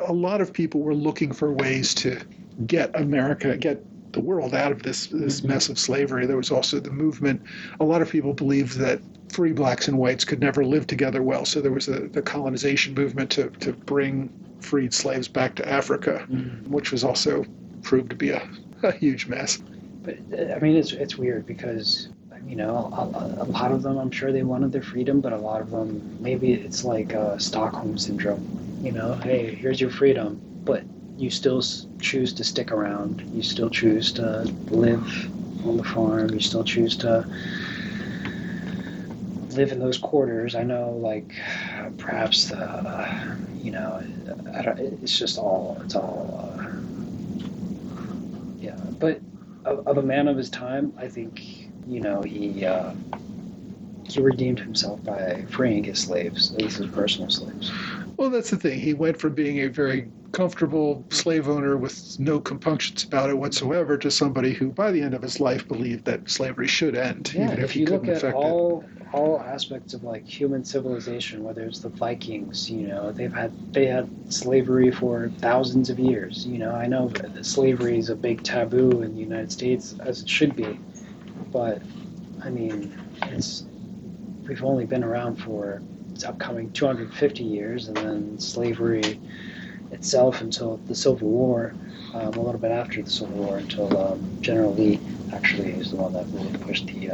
a lot of people were looking for ways to get the world out of this mess of slavery. There was also the movement. A lot of people believed that free blacks and whites could never live together well. So there was the colonization movement to bring freed slaves back to Africa, which was also proved to be a huge mess. But I mean, it's weird because a lot of them, I'm sure they wanted their freedom, but a lot of them, maybe it's like Stockholm syndrome. Hey, here's your freedom, but you still choose to stick around. You still choose to live on the farm. You still choose to live in those quarters. I know, like, perhaps it's all. Yeah. But of a man of his time, I think he redeemed himself by freeing his slaves, at least his personal slaves. Well, that's the thing. He went from being a very comfortable slave owner with no compunctions about it whatsoever to somebody who, by the end of his life, believed that slavery should end, even if he couldn't affect it. All aspects of like human civilization, whether it's the Vikings, they had slavery for thousands of years. I know that slavery is a big taboo in the United States, as it should be, but I mean, we've only been around for its upcoming 250 years, and then slavery itself until the Civil War, a little bit after the Civil War, until General Lee actually is the one that really pushed the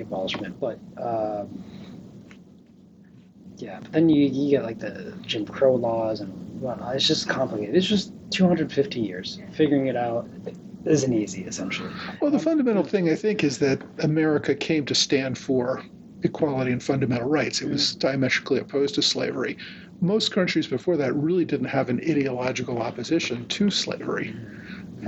abolishment. But but then you get like the Jim Crow laws and whatnot. It's just complicated. It's just 250 years. Figuring it out isn't easy, essentially. Well, the fundamental thing, I think, is that America came to stand for equality and fundamental rights. It was diametrically opposed to slavery. Most countries before that really didn't have an ideological opposition to slavery.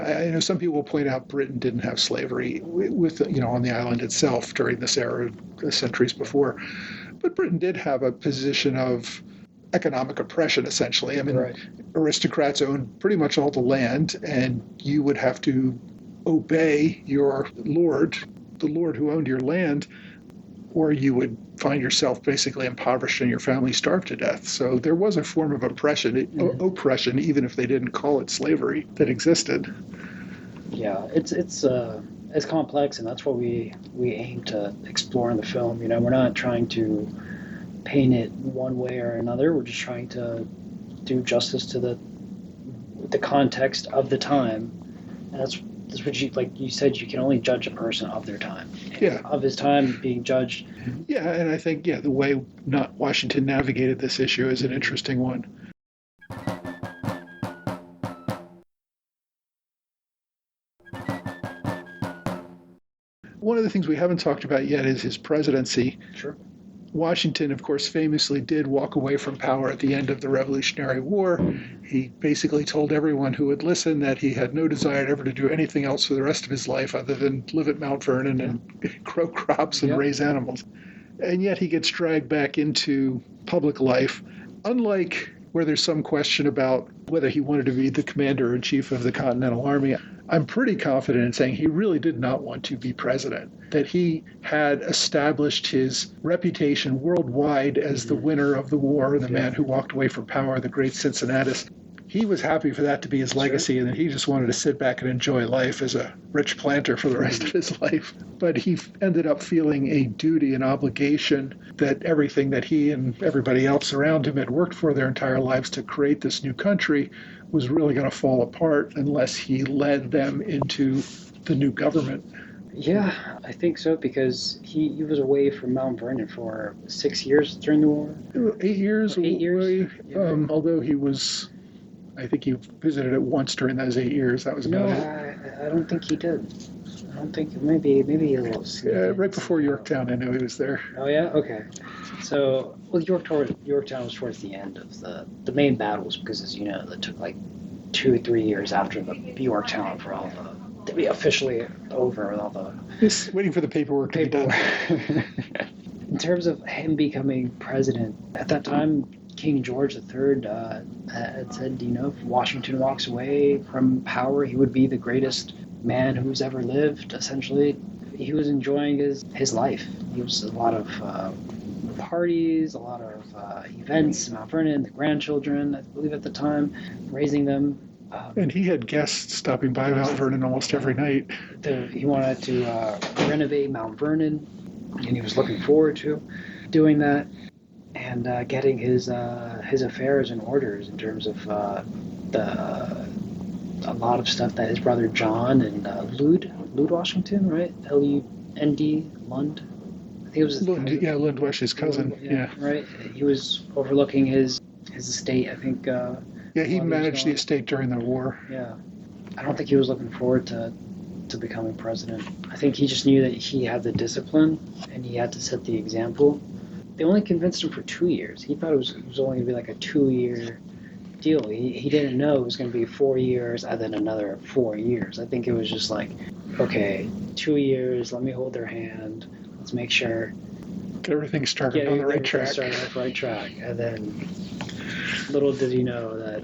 I know some people will point out Britain didn't have slavery on the island itself during this era, centuries before. But Britain did have a position of economic oppression, essentially. I mean, right. Aristocrats owned pretty much all the land, and you would have to obey your lord, the lord who owned your land, or you would find yourself basically impoverished and your family starved to death. So there was a form of oppression, even if they didn't call it slavery, that existed. Yeah, it's complex, and that's what we aim to explore in the film. We're not trying to paint it one way or another. We're just trying to do justice to the context of the time, and that's what you said. You can only judge a person of their time. Yeah. Of his time being judged. Yeah, and I think the way Washington navigated this issue is an interesting one. One of the things we haven't talked about yet is his presidency. Sure. Washington, of course, famously did walk away from power at the end of the Revolutionary War. He basically told everyone who would listen that he had no desire ever to do anything else for the rest of his life other than live at Mount Vernon and grow crops and raise animals. And yet he gets dragged back into public life, unlike where there's some question about whether he wanted to be the commander-in-chief of the Continental Army. I'm pretty confident in saying he really did not want to be president, that he had established his reputation worldwide as the winner of the war, the man who walked away from power, the great Cincinnatus. He was happy for that to be his legacy, and that he just wanted to sit back and enjoy life as a rich planter for the rest of his life. But he ended up feeling a duty, an obligation, that everything that he and everybody else around him had worked for their entire lives to create this new country was really going to fall apart unless he led them into the new government. Yeah, I think so, because he was away from Mount Vernon for 6 years during the war. 8 years. 8 years. Away, although he was I think he visited it once during those 8 years. That was about No, it. I don't think he did. I don't think maybe a little sneak Yeah, in, right before sneak out. Yorktown, I knew he was there. Oh yeah, okay. So well, Yorktown was towards the end of the main battles because, as you know, that took like 2 or 3 years after the Yorktown for all to be officially over with all the Just waiting for the paperwork to be done. In terms of him becoming president, at that time, King George III had said, if Washington walks away from power, he would be the greatest man who's ever lived, essentially. He was enjoying his life. He was a lot of parties, a lot of events in Mount Vernon, the grandchildren, I believe at the time, raising them. And he had guests stopping by Mount Vernon almost every night. He wanted to renovate Mount Vernon, and he was looking forward to doing that and getting his affairs in orders in terms of a lot of stuff that his brother John and Lud Washington, right? L-U-N-D, Lund. I think it was his Lund, cousin. yeah, Lund was his cousin. Lund, yeah. Right. He was overlooking his estate, I think. Yeah, he managed the estate during the war. Yeah. I don't think he was looking forward to becoming president. I think he just knew that he had the discipline and he had to set the example. They only convinced him for 2 years. He thought it was only going to be like a 2-year deal. He didn't know it was going to be 4 years and then another 4 years. I think it was just like, okay, 2 years, let me hold their hand. Let's make sure. Get everything started on the right track. Started on the right track. And then little did he know that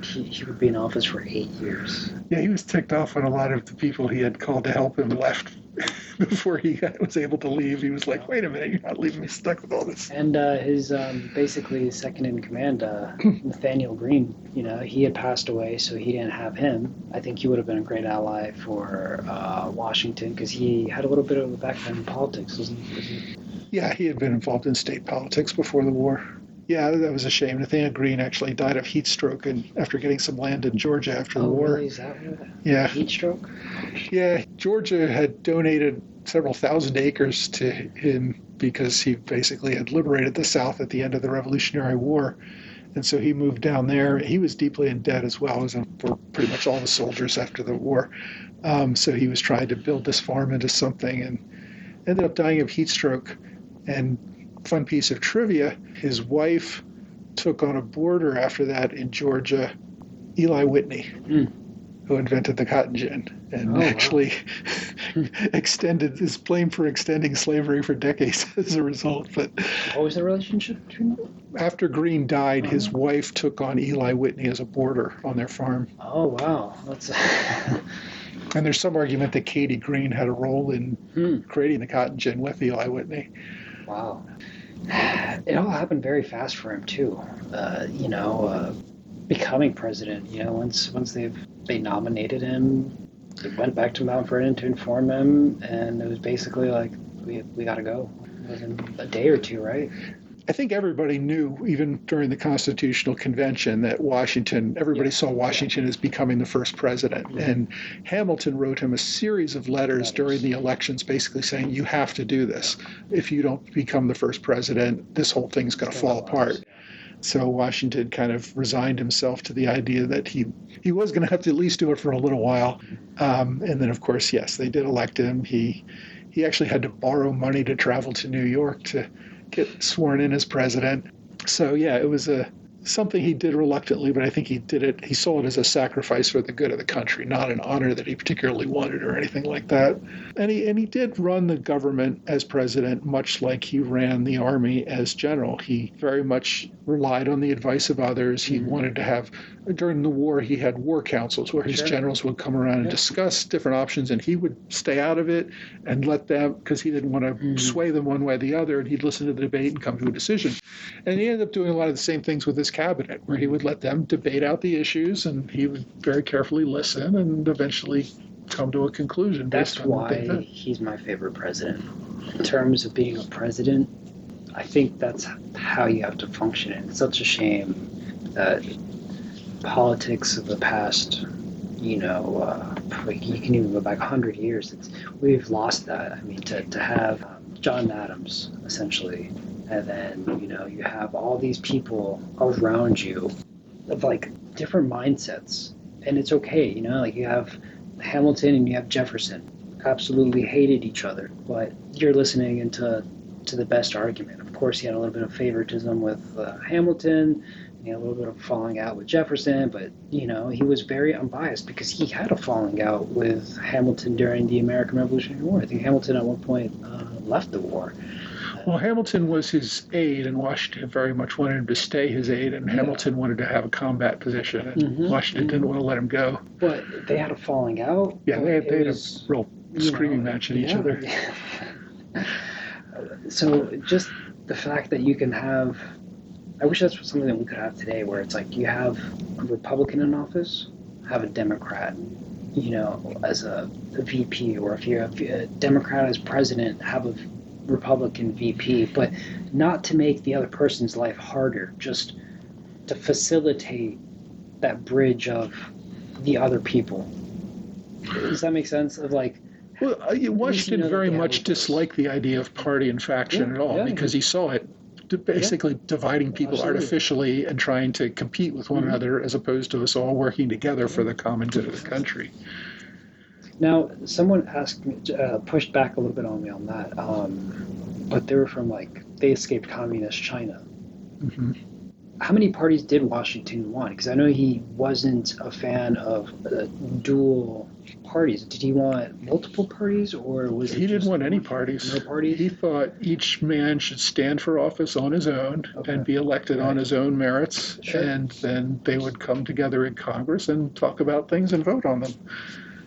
he would be in office for 8 years. Yeah, he was ticked off when a lot of the people he had called to help him left before he was able to leave. He was like, wait a minute, you're not leaving me stuck with all this. And his basically second in command, Nathaniel Greene, he had passed away, so he didn't have him. I think he would have been a great ally for Washington because he had a little bit of a background in politics, wasn't he? Yeah, he had been involved in state politics before the war. Yeah, that was a shame. Nathaniel Greene actually died of heat stroke after getting some land in Georgia after the war. Really? Is that what? Yeah. Heat stroke? Yeah, Georgia had donated several thousand acres to him because he basically had liberated the South at the end of the Revolutionary War. And so he moved down there. He was deeply in debt as well as for pretty much all the soldiers after the war. So he was trying to build this farm into something and ended up dying of heat stroke. And fun piece of trivia, his wife took on a boarder after that in Georgia, Eli Whitney, who invented the cotton gin and actually extended his blame for extending slavery for decades as a result. But what was the relationship between them? After Greene died, his wife took on Eli Whitney as a boarder on their farm. Oh, wow. That's... And there's some argument that Katie Greene had a role in creating the cotton gin with Eli Whitney. Wow. It all happened very fast for him too. Becoming president. Once they nominated him, they went back to Mount Vernon to inform him, and it was basically like we got to go within a day or two, right? I think everybody knew, even during the Constitutional Convention, that everybody saw Washington as becoming the first president. Mm-hmm. And Hamilton wrote him a series of letters during the elections basically saying, you have to do this. If you don't become the first president, this whole thing's going to fall apart. So Washington kind of resigned himself to the idea that he was going to have to at least do it for a little while. And then, of course, yes, they did elect him. He actually had to borrow money to travel to New York to get sworn in as president. So yeah, it was something he did reluctantly, but I think he did it. He saw it as a sacrifice for the good of the country, not an honor that he particularly wanted or anything like that. And he did run the government as president, much like he ran the army as general. He very much relied on the advice of others. He wanted to have, during the war, he had war councils where his generals would come around and discuss different options, and he would stay out of it and let them, because he didn't want to sway them one way or the other, and he'd listen to the debate and come to a decision. And he ended up doing a lot of the same things with his cabinet, where he would let them debate out the issues, and he would very carefully listen and eventually come to a conclusion. That's why he's my favorite president. In terms of being a president, I think that's how you have to function. And it's such a shame that politics of the past, you can even go back 100 years. We've lost that. I mean, to have John Adams, essentially, and then, you have all these people around you of, like, different mindsets, and it's okay. Like you have Hamilton and you have Jefferson, absolutely hated each other, but you're listening into the best argument. Of course, he had a little bit of favoritism with Hamilton. He had a little bit of falling out with Jefferson, but he was very unbiased because he had a falling out with Hamilton during the American Revolutionary War. I think Hamilton at one point left the war. Well, Hamilton was his aide, and Washington very much wanted him to stay his aide, and Hamilton wanted to have a combat position, and Washington didn't want to let him go. But they had a falling out. Yeah, they had a real screaming match at each other. So just the fact that you can have, I wish that's something that we could have today, where it's like you have a Republican in office, have a Democrat, as a VP, or if you're a Democrat as president, have a Republican VP, but not to make the other person's life harder, just to facilitate that bridge of the other people. Does that make sense? Of like, well, Washington very much disliked the idea of party and faction at all, because he saw it basically dividing people artificially and trying to compete with one another, as opposed to us all working together for the common good of the country. Now, someone asked me, pushed back a little bit on me on that, but they were from they escaped communist China. Mm-hmm. How many parties did Washington want? Because I know he wasn't a fan of dual parties. Did he want multiple parties, or was it? He didn't want any parties. No parties? He thought each man should stand for office on his own and be elected on his own merits, and then they would come together in Congress and talk about things and vote on them.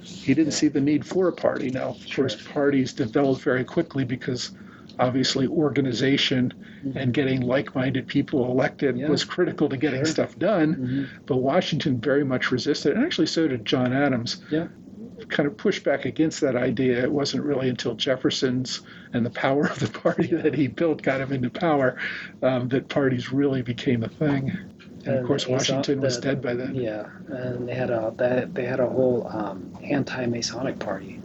He didn't see the need for a party. Now, of course, parties developed very quickly because obviously organization and getting like-minded people elected was critical to getting stuff done. But Washington very much resisted, and actually so did John Adams. Kind of pushed back against that idea. It wasn't really until Jefferson's and the power of the party that he built got him into power that parties really became a thing. And of course, Washington was dead by then. Yeah, and they had a whole anti-Masonic party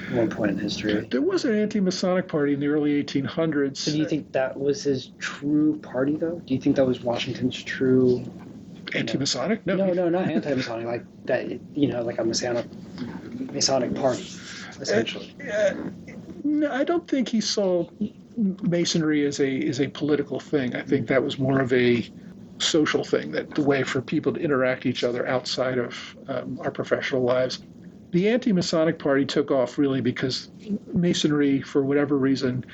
at one point in history. There was an anti-Masonic party in the early 1800s. So do you think that was his true party, though? Do you think that was Washington's true anti-Masonic? No, not anti-Masonic. Like that, like a Masonic party, essentially. No, I don't think he saw Masonry as a political thing. I think that was more of a social thing, that the way for people to interact each other outside of our professional lives. The anti-Masonic party took off really because Masonry, for whatever reason,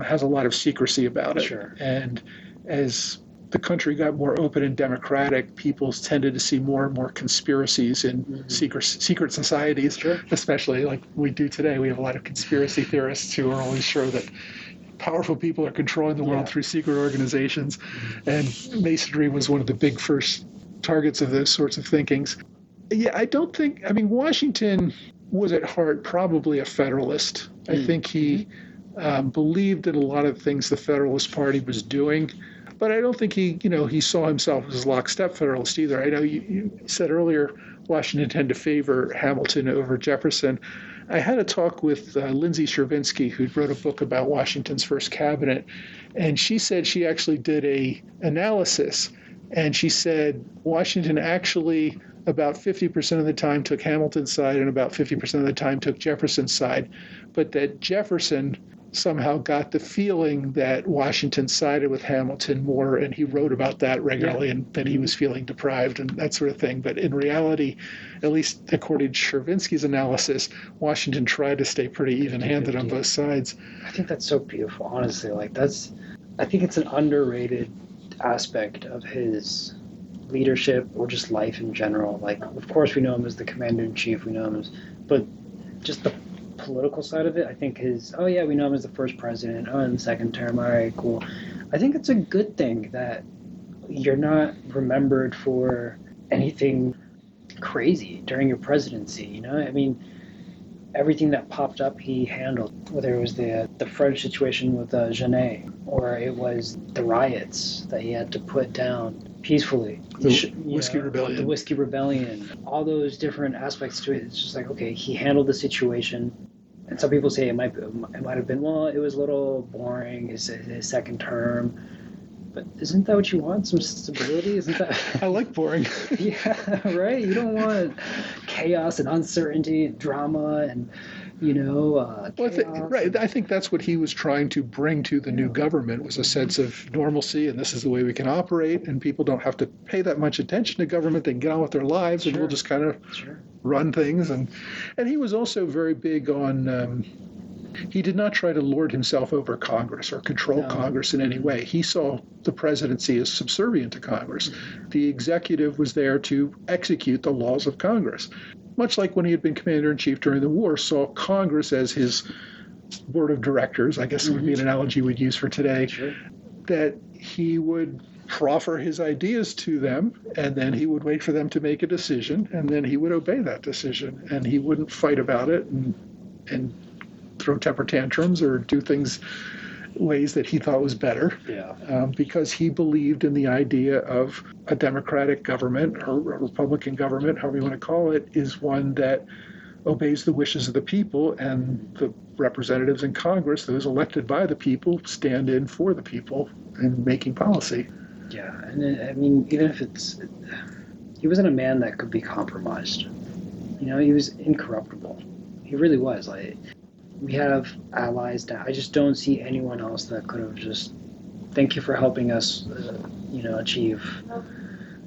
has a lot of secrecy about it. And as the country got more open and democratic, people tended to see more and more conspiracies in secret societies, especially like we do today. We have a lot of conspiracy theorists who are always sure that powerful people are controlling the world through secret organizations. And Masonry was one of the big first targets of those sorts of thinkings. Washington was at heart probably a Federalist. I think he believed in a lot of things the Federalist Party was doing, but I don't think he saw himself as a lockstep Federalist either. I know you said earlier Washington tended to favor Hamilton over Jefferson. I had a talk with Lindsay Chervinsky, who wrote a book about Washington's first cabinet, and she said she actually did a analysis, and she said Washington actually about 50% of the time took Hamilton's side and about 50% of the time took Jefferson's side, but that Jefferson somehow got the feeling that Washington sided with Hamilton more, and he wrote about that regularly, and that he was feeling deprived and that sort of thing. But in reality, at least according to Chervinsky's analysis, Washington tried to stay pretty even-handed on both sides. I think that's so beautiful, honestly. I think it's an underrated aspect of his leadership or just life in general. Like, of course, we know him as the commander-in-chief, but just the political side of it, I think we know him as the first president, in the second term, all right, cool. I think it's a good thing that you're not remembered for anything crazy during your presidency, everything that popped up he handled, whether it was the French situation with Genet, or it was the riots that he had to put down peacefully. The Whiskey Rebellion. The Whiskey Rebellion. All those different aspects to it. It's just like, okay, he handled the situation. And some people say it might have been, well, it was a little boring, his second term. But isn't that what you want? Some stability? Isn't that? I like boring. Yeah, right. You don't want chaos and uncertainty and drama and Well, chaos. right. I think that's what he was trying to bring to the new government was a sense of normalcy, and this is the way we can operate, and people don't have to pay that much attention to government. They can get on with their lives, and we'll just kind of run things. And he was also very big on. He did not try to lord himself over Congress or control Congress in any way. He saw the presidency as subservient to Congress. The executive was there to execute the laws of Congress. Much like when he had been commander-in-chief during the war, saw Congress as his board of directors, I guess would be an analogy we'd use for today, that he would proffer his ideas to them, and then he would wait for them to make a decision, and then he would obey that decision, and he wouldn't fight about it and throw temper tantrums or do things ways that he thought was better, because he believed in the idea of a democratic government or a Republican government, however you want to call it, is one that obeys the wishes of the people, and the representatives in Congress, those elected by the people, stand in for the people in making policy. Yeah, and I mean, even if he wasn't a man that could be compromised. He was incorruptible. He really was. We have allies now. I just don't see anyone else that could have just, thank you for helping us, achieve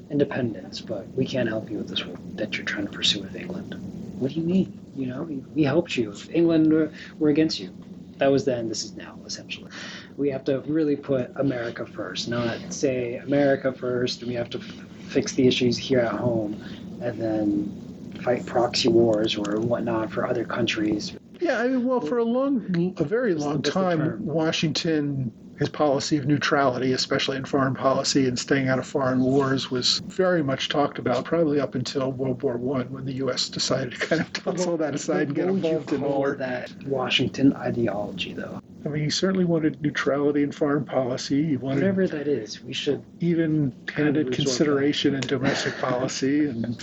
independence, but we can't help you with this war that you're trying to pursue with England. What do you mean? We helped you. If England were against you. That was then, this is now, essentially. We have to really put America first, not say America first, and we have to fix the issues here at home, and then fight proxy wars or whatnot for other countries. Yeah, I mean, well, for a very long time, Washington, his policy of neutrality, especially in foreign policy and staying out of foreign wars, was very much talked about, probably up until World War I, when the U.S. decided to kind of toss all that aside and get involved in war. That Washington ideology, though? I mean, he certainly wanted neutrality in foreign policy. He wanted whatever that is. We should even-handed consideration in domestic policy, and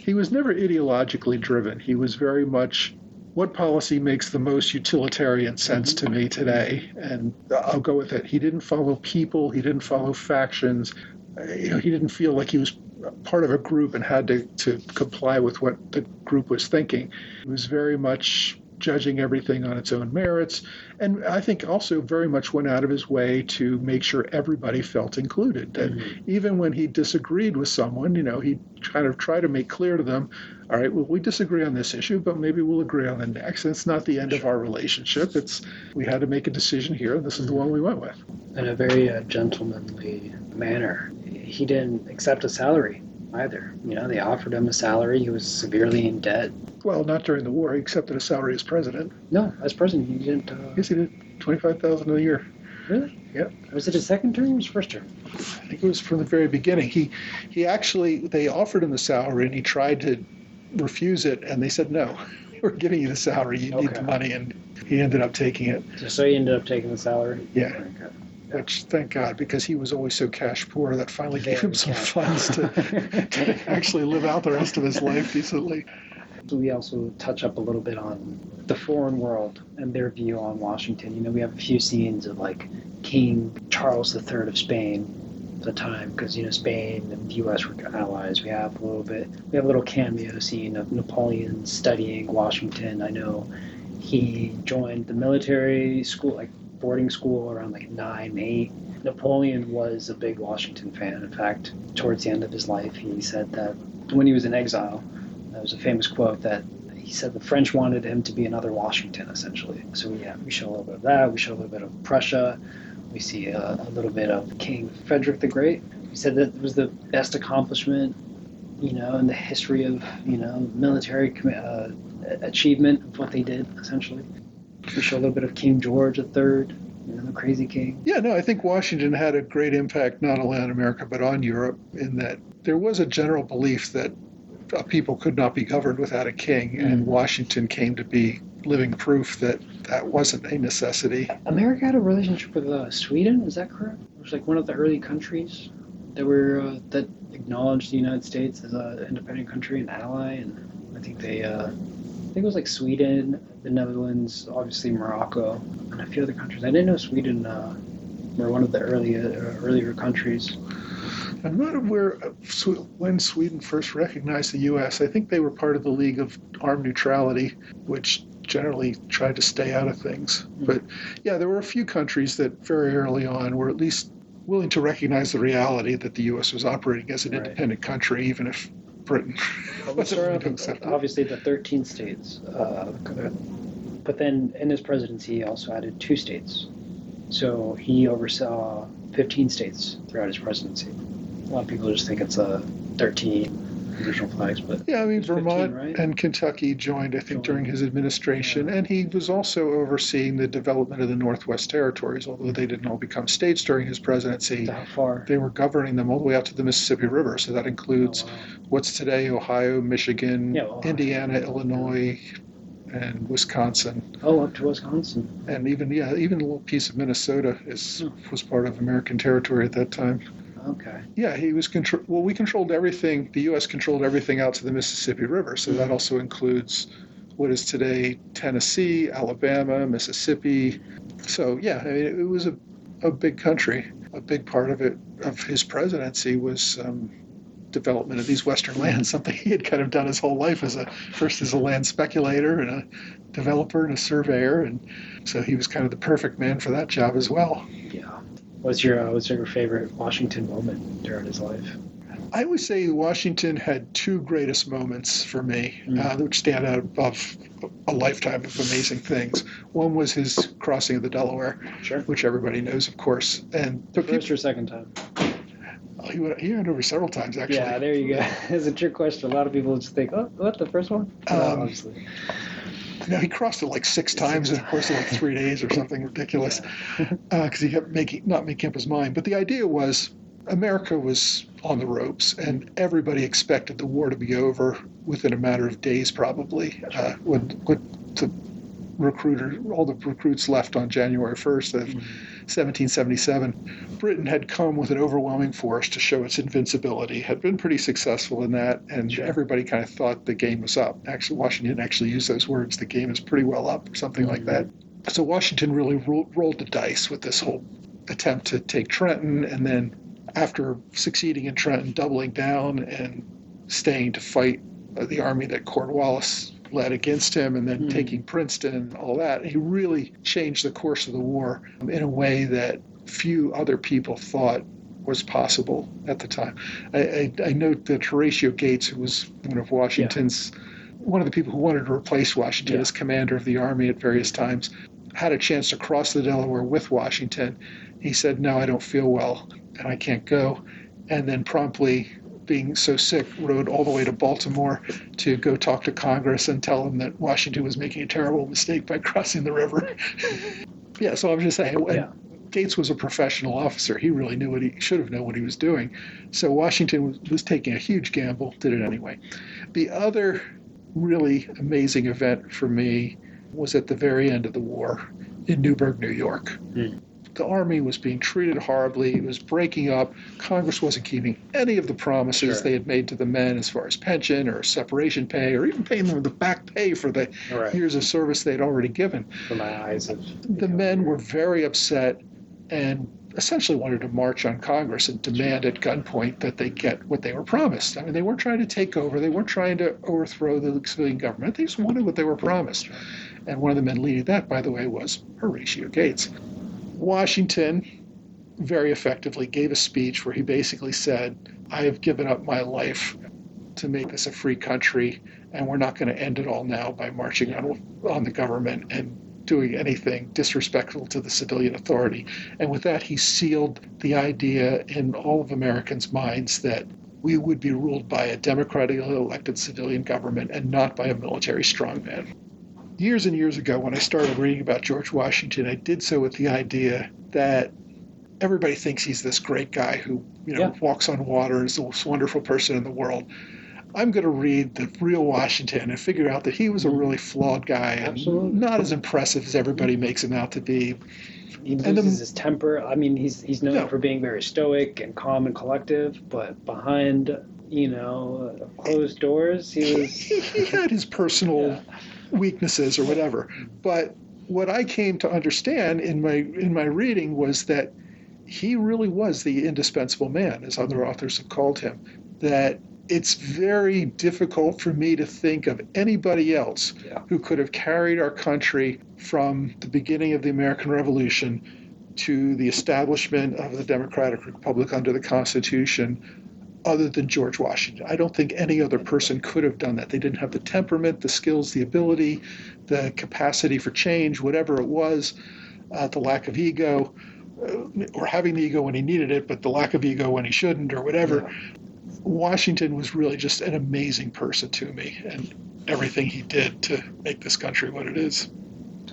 he was never ideologically driven. He was very much, what policy makes the most utilitarian sense to me today? And I'll go with it. He didn't follow people. He didn't follow factions. He didn't feel like he was part of a group and had to comply with what the group was thinking. He was very much judging everything on its own merits, and I think also very much went out of his way to make sure everybody felt included. That even when he disagreed with someone, he kind of tried to make clear to them, all right, well, we disagree on this issue, but maybe we'll agree on the next. And it's not the end of our relationship. We had to make a decision here, and this is the one we went with. In a very gentlemanly manner. He didn't accept a salary either. They offered him a salary. He was severely in debt. Well, not during the war. He accepted a salary as president. No, as president, he didn't. Yes, he did. $25,000 a year. Really? Yeah. Was it his second term or his first term? I think it was from the very beginning. He actually, they offered him the salary, and he tried to refuse it, and they said, no, we're giving you the salary. You need the money, and he ended up taking it. So he ended up taking the salary? Yeah. Which, thank God, because he was always so cash poor, that finally gave him some funds to actually live out the rest of his life decently. We also touch up a little bit on the foreign world and their view on Washington. We have a few scenes of King Charles III of Spain at the time, because Spain and the U.S. were allies. We have a little cameo scene of Napoleon studying Washington. I know he joined the military school, boarding school around 9, 8. Napoleon was a big Washington fan. In fact, towards the end of his life, he said that when he was in exile, there was a famous quote that he said the French wanted him to be another Washington, essentially. So we show a little bit of that. We show a little bit of Prussia. We see a little bit of King Frederick the Great. He said that it was the best accomplishment, in the history of, military achievement of what they did, essentially. We show a little bit of King George III, the crazy king. Yeah, no, I think Washington had a great impact not only on America but on Europe, in that there was a general belief that a people could not be governed without a king, and Washington came to be living proof that that wasn't a necessity. America had a relationship with Sweden, is that correct? It was one of the early countries that acknowledged the United States as an independent country and ally, and I think it was Sweden, the Netherlands, obviously Morocco, and a few other countries. I didn't know Sweden, We're one of the earlier countries. I'm not aware of when Sweden first recognized the U.S. I think they were part of the League of Armed Neutrality, which generally tried to stay out of things. But yeah, there were a few countries that very early on were at least willing to recognize the reality that the U.S. was operating as an independent country, even if Britain wasn't willing to accept it. Obviously, the 13 states. But then in his presidency, he also added 2 states. So he oversaw 15 states throughout his presidency. A lot of people just think it's 13 original flags, but yeah, I mean, Vermont 15, right? and Kentucky joined, I think, during his administration, and he was also overseeing the development of the Northwest Territories, although they didn't all become states during his presidency. How far? They were governing them all the way out to the Mississippi River, so that includes what's today Ohio, Michigan, Indiana, Illinois, and Wisconsin. Oh, up to Wisconsin. And even a little piece of Minnesota was part of American territory at that time. Okay. Yeah, he was we controlled everything. The U.S. controlled everything out to the Mississippi River, so that also includes what is today Tennessee, Alabama, Mississippi. So yeah, I mean, it was a big country. A big part of his presidency was development of these Western lands, something he had kind of done his whole life first as a land speculator and a developer and a surveyor, and so he was kind of the perfect man for that job as well. Yeah. What's your favorite Washington moment during his life? I would say Washington had 2 greatest moments for me, which stand out above a lifetime of amazing things. One was his crossing of the Delaware, which everybody knows, of course. And first or second time? He went over several times, actually. Yeah, there you go. It's a trick question. A lot of people just think, oh, what, the first one? Obviously. No, he crossed it like 6 times in the course of like 3 days or something ridiculous, because he kept not making up his mind. But the idea was America was on the ropes, and everybody expected the war to be over within a matter of days, probably. When all the recruits left on January 1st of 1777, Britain had come with an overwhelming force to show its invincibility, had been pretty successful in that, and everybody kind of thought the game was up. Actually, Washington didn't actually use those words, the game is pretty well up, or something like that. So Washington really rolled the dice with this whole attempt to take Trenton, and then after succeeding in Trenton, doubling down and staying to fight the army that Cornwallis led against him, and then taking Princeton and all that. He really changed the course of the war in a way that few other people thought was possible at the time. I note that Horatio Gates, who was one of Washington's, one of the people who wanted to replace Washington as commander of the army at various times, had a chance to cross the Delaware with Washington. He said, no, I don't feel well and I can't go. And then promptly, being so sick, rode all the way to Baltimore to go talk to Congress and tell them that Washington was making a terrible mistake by crossing the river. So I'm just saying, Gates was a professional officer. He really knew he should have known what he was doing. So Washington was taking a huge gamble, did it anyway. The other really amazing event for me was at the very end of the war in Newburgh, New York. The Army was being treated horribly. It was breaking up. Congress wasn't keeping any of the promises they had made to the men as far as pension or separation pay or even paying them the back pay for the years of service they'd already given. From my eyes. The men were very upset and essentially wanted to march on Congress and demand at gunpoint that they get what they were promised. I mean, they weren't trying to take over. They weren't trying to overthrow the civilian government. They just wanted what they were promised. And one of the men leading that, by the way, was Horatio Gates. Washington very effectively gave a speech where he basically said, I have given up my life to make this a free country, and we're not going to end it all now by marching on the government and doing anything disrespectful to the civilian authority. And with that, he sealed the idea in all of Americans' minds that we would be ruled by a democratically elected civilian government and not by a military strongman. Years and years ago, when I started reading about George Washington, I did so with the idea that everybody thinks he's this great guy who, walks on water, is the most wonderful person in the world. I'm going to read the real Washington and figure out that he was a really flawed guy and not as impressive as everybody makes him out to be. He loses his temper. I mean, he's known for being very stoic and calm and collective, but behind, closed doors, he had his personal weaknesses or whatever. But what I came to understand in my reading was that he really was the indispensable man, as other authors have called him, that it's very difficult for me to think of anybody else who could have carried our country from the beginning of the American Revolution to the establishment of the Democratic Republic under the Constitution other than George Washington. I don't think any other person could have done that. They didn't have the temperament, the skills, the ability, the capacity for change, whatever it was, the lack of ego, or having the ego when he needed it, but the lack of ego when he shouldn't, or whatever. Yeah. Washington was really just an amazing person to me, and everything he did to make this country what it is.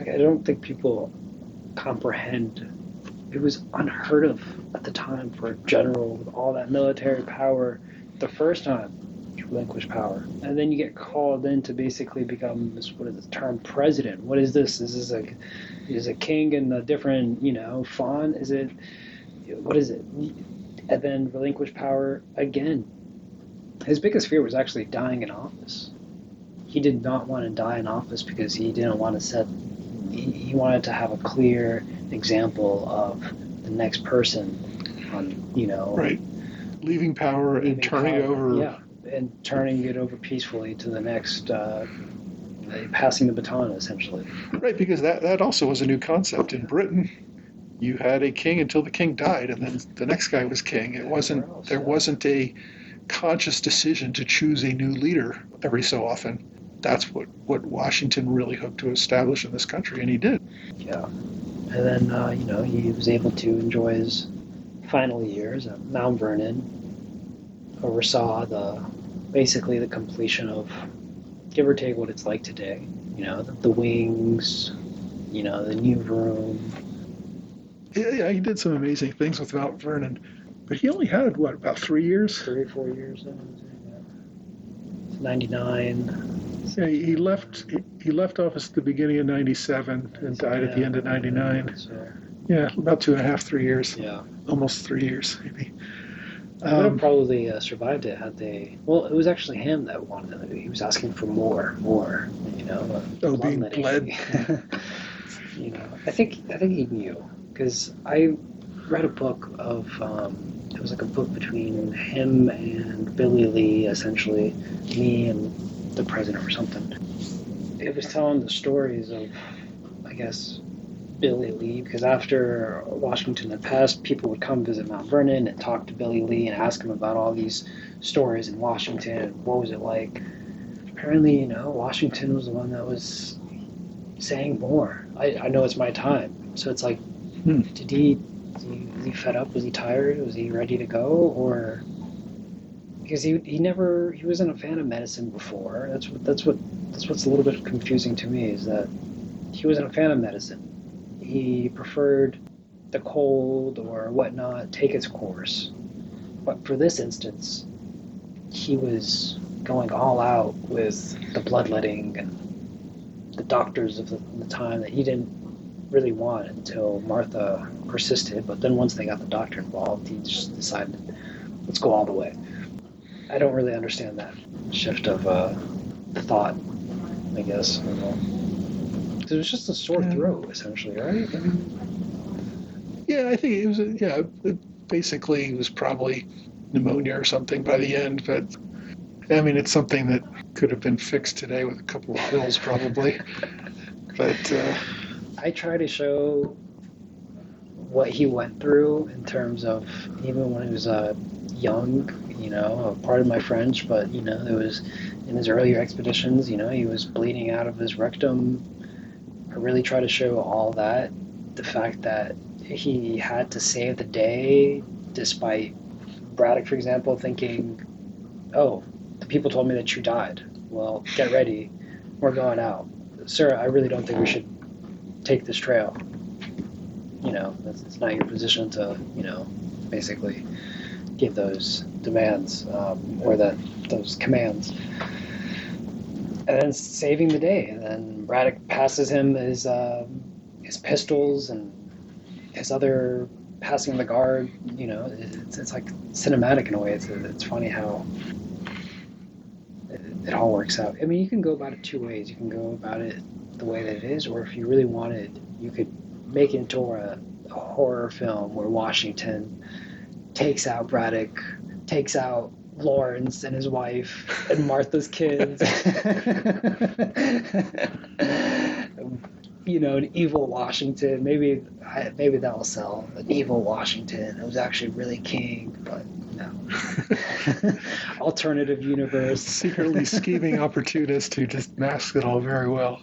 I don't think people comprehend. It was unheard of at the time for a general with all that military power the first time to relinquish power. And then you get called in to basically become this, what is the term, president. What is this? Is a king in a different, font? What is it? And then relinquish power again. His biggest fear was actually dying in office. He did not want to die in office because he didn't want to he wanted to have a clear example of the next person on, Right. Leaving power and turning it over. Yeah, and turning it over peacefully to the next, passing the baton, essentially. Right, because that also was a new concept. In Britain, you had a king until the king died, and then the next guy was king. There wasn't a conscious decision to choose a new leader every so often. That's what Washington really hoped to establish in this country, and he did. Yeah. And then, he was able to enjoy his final years at Mount Vernon, oversaw basically the completion of, give or take what it's like today, the wings, the new room. Yeah, he did some amazing things with Mount Vernon, but he only had, about 3 years? 3 or 4 years. 99. Yeah, he left office at the beginning of 97 and died at the end of 99. So, yeah, about 2.5, 3 years. Yeah. Almost 3 years, maybe. He would have probably survived it had they... Well, it was actually him that wanted it. He was asking for more, being bled. I think he knew, because I read a book of... it was like a book between him and Billy Lee, essentially, me and the president or something. It was telling the stories of, I guess, Billy Lee, because after Washington had passed, people would come visit Mount Vernon and talk to Billy Lee and ask him about all these stories in Washington and what was it like. Apparently, Washington was the one that was saying more. I know it's my time. So it's like, was he fed up? Was he tired? Was he ready to go? Or because he wasn't a fan of medicine before. That's what's a little bit confusing to me, is that he wasn't a fan of medicine. He preferred the cold or whatnot take its course. But for this instance, he was going all out with the bloodletting and the doctors of the time that he didn't really want until Martha persisted. But then once they got the doctor involved, he just decided, let's go all the way. I don't really understand that shift of thought, I guess. Because it was just a sore throat, essentially, right? Yeah, I think it was. Basically, it was probably pneumonia or something by the end. But I mean, it's something that could have been fixed today with a couple of pills, probably. But I try to show what he went through in terms of even when he was young. Pardon my French, but it was in his earlier expeditions. He was bleeding out of his rectum. I really try to show all that. The fact that he had to save the day, despite Braddock, for example, thinking, "Oh, the people told me that you died. Well, get ready. We're going out, sir. I really don't think we should take this trail. It's not your position to, basically give those demands or those commands." And then saving the day. And then Braddock passes him his pistols and his other passing the guard. It's like cinematic in a way. It's funny how it all works out. I mean, you can go about it two ways. You can go about it the way that it is, or if you really wanted, you could make it into a horror film where Washington takes out Braddock, takes out Lawrence and his wife, and Martha's kids. An evil Washington. Maybe that'll sell. An evil Washington. It was actually really king, but no. Alternative universe. Secretly scheming opportunist who just masks it all very well.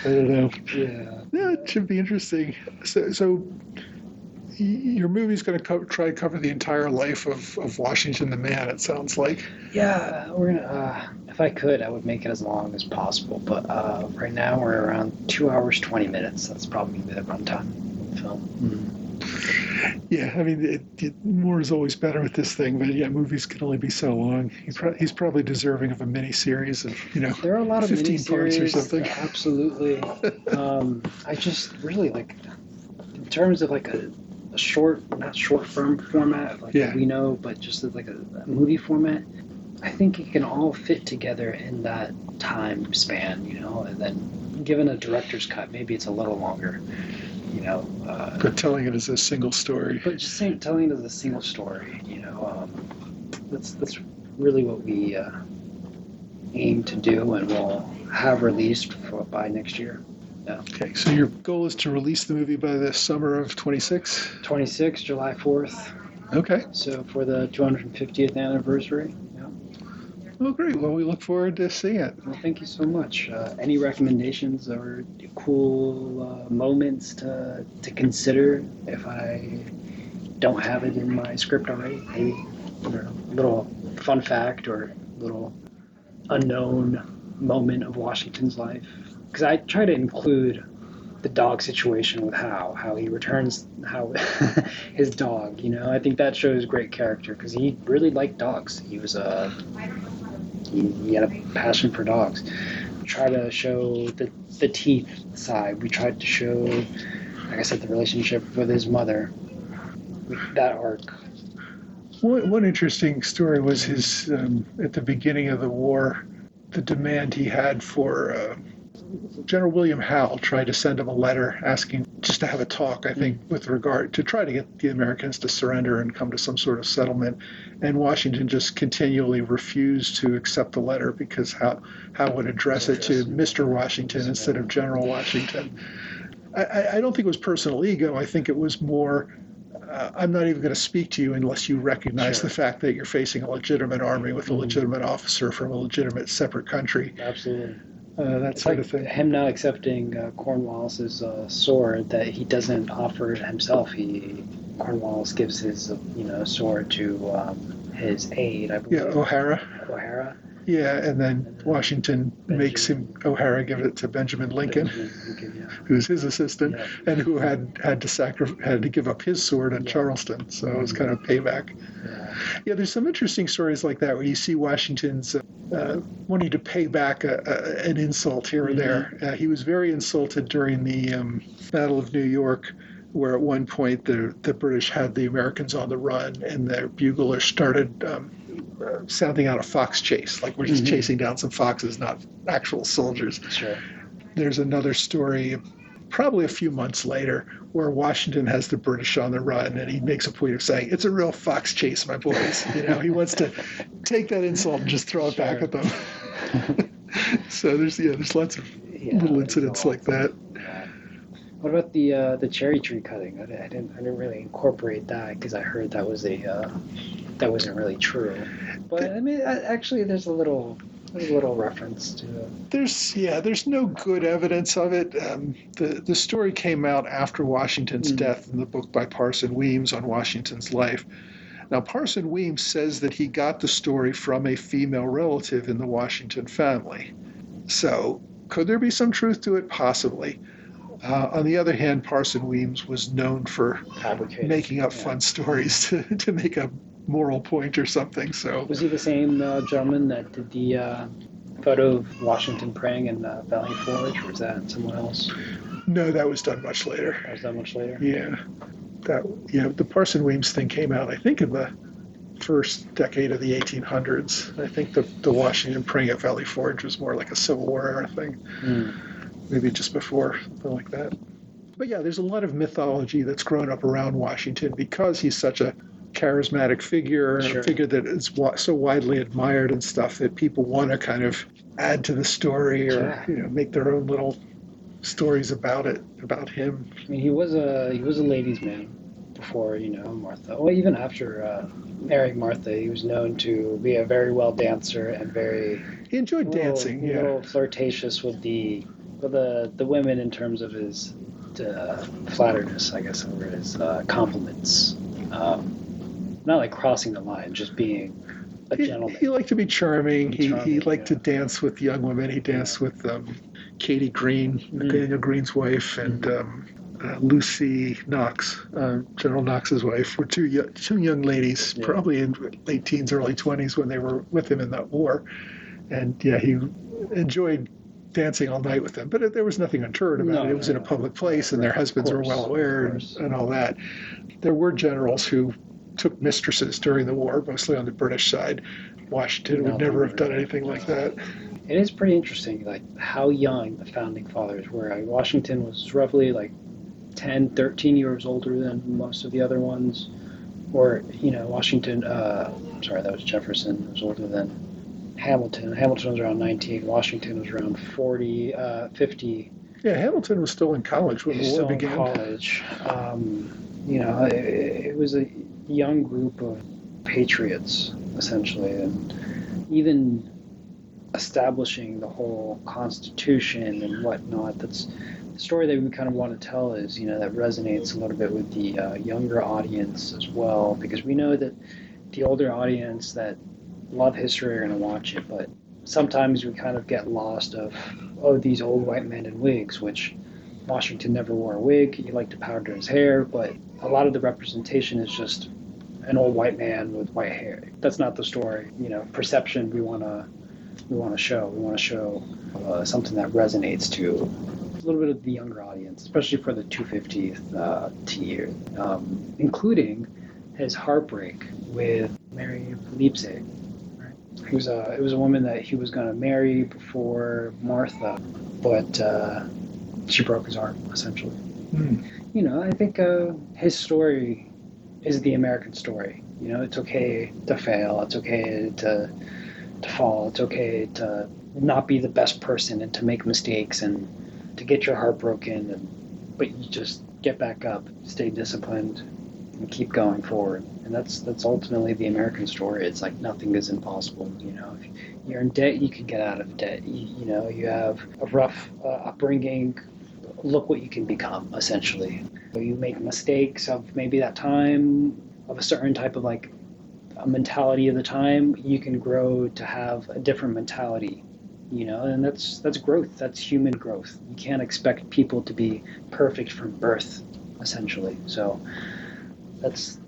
I don't know. Yeah, it should be interesting. So your movie's going to try to cover the entire life of Washington the Man, it sounds like. Yeah, we're gonna. If I could, I would make it as long as possible. But right now we're around 2 hours 20 minutes. That's probably gonna be the runtime of the film. Mm-hmm. Yeah, I mean, more is always better with this thing. But yeah, movies can only be so long. He's probably deserving of a mini series of There are a lot of 15 parts or something. Absolutely. I just really like, in terms of like a short, not short format, like we know, but just like a movie format. I think it can all fit together in that time span, and then given a director's cut, maybe it's a little longer, But telling it as a single story. But just telling it as a single story, that's really what we aim to do, and we'll have released by next year. Yeah. Okay, so your goal is to release the movie by the summer of 26? 26, July 4th. Okay. So for the 250th anniversary. Yeah. Well, great. Well, we look forward to seeing it. Well, thank you so much. Any recommendations or cool moments to consider if I don't have it in my script already? Maybe a little fun fact or a little unknown moment of Washington's life. Because I try to include the dog situation with how he returns his dog. I think that shows great character because he really liked dogs. He was he had a passion for dogs. We try to show the teeth side. We tried to show, like I said, the relationship with his mother. That arc. One interesting story was his at the beginning of the war, the demand he had for. General William Howe tried to send him a letter asking just to have a talk, I think, with regard to try to get the Americans to surrender and come to some sort of settlement. And Washington just continually refused to accept the letter because Howe would address it to Mr. Washington instead of General Washington. I don't think it was personal ego. I think it was more, I'm not even going to speak to you unless you recognize the fact that you're facing a legitimate army with a legitimate officer from a legitimate separate country. Absolutely. That sort of thing. Him not accepting Cornwallis's sword that he doesn't offer himself. Cornwallis gives his sword to his aide, I believe. Yeah, O'Hara. Yeah, and then Washington makes O'Hara give it to Benjamin Lincoln, who's his assistant, and who had to give up his sword at Charleston. So it was kind of payback. Yeah, there's some interesting stories like that where you see Washington's wanting to pay back an insult here or there. He was very insulted during the Battle of New York, where at one point the British had the Americans on the run, and their buglers started sounding out a fox chase, like we're just chasing down some foxes, not actual soldiers. Sure. There's another story, probably a few months later, where Washington has the British on the run, and he makes a point of saying, "It's a real fox chase, my boys." He wants to take that insult and just throw it back at them. So there's lots of little incidents like that. What about the cherry tree cutting? I didn't really incorporate that because I heard that wasn't really true. But I mean, actually, there's a little reference to it. There's no good evidence of it. The story came out after Washington's death in the book by Parson Weems on Washington's life. Now, Parson Weems says that he got the story from a female relative in the Washington family. So, could there be some truth to it? Possibly. On the other hand, Parson Weems was known for making up fun stories to make a moral point or something. So was he the same gentleman that did the photo of Washington praying in Valley Forge, or was that someone else? No, that was done much later. That was done much later? Yeah. The Parson Weems thing came out, I think, in the first decade of the 1800s. I think the Washington praying at Valley Forge was more like a Civil War era thing. Maybe just before, something like that. But yeah, there's a lot of mythology that's grown up around Washington because he's such a charismatic figure, Sure. a figure that is so widely admired and stuff that people want to kind of add to the story or make their own little stories about him. I mean, he was a ladies' man before Martha. Well, even after marrying Martha, he was known to be a very well dancer and He enjoyed dancing. a little flirtatious with the women in terms of his flatterness, I guess, or his compliments. Not like crossing the line, just being a gentleman. He liked to be charming. He liked to dance with young women. He danced with Katie Green, Nathaniel Green's wife, and Lucy Knox, General Knox's wife, were two young ladies, probably in late teens, early 20s when they were with him in that war. And yeah, he enjoyed dancing all night with them. But there was nothing untoward about it. It was in a public place, and their husbands were well aware and all that. There were generals who took mistresses during the war, mostly on the British side. Washington would never have done anything like that. It is pretty interesting, like how young the founding fathers were. Washington was roughly like 10, 13 years older than most of the other ones. Or, Washington, sorry, that was Jefferson, was older than Hamilton. Hamilton was around 19. Washington was around 40, 50. Yeah, Hamilton was still in college when the war began. Still in college. It was a young group of patriots, essentially, and even establishing the whole Constitution and whatnot. That's the story that we kind of want to tell is, that resonates a little bit with the younger audience as well, because we know that the older audience that love history are going to watch it, but sometimes we kind of get lost of, these old white men in wigs, which Washington never wore a wig. He liked to powder his hair, but a lot of the representation is just an old white man with white hair. That's not the story, perception we want to show. We want to show something that resonates to a little bit of the younger audience, especially for the 250th year, including his heartbreak with Mary Philipse. Right? It was a woman that he was going to marry before Martha, but she broke his heart, essentially. I think his story is the American story. It's okay to fail. It's okay to fall. It's okay to not be the best person and to make mistakes and to get your heart broken. But you just get back up, stay disciplined, and keep going forward. And that's ultimately the American story. It's like nothing is impossible. If you're in debt, you can get out of debt. You have a rough upbringing. Look what you can become, essentially. You make mistakes of maybe that time, of a certain type of like a mentality of the time, you can grow to have a different mentality, and that's growth. That's human growth. You can't expect people to be perfect from birth, essentially. So that's,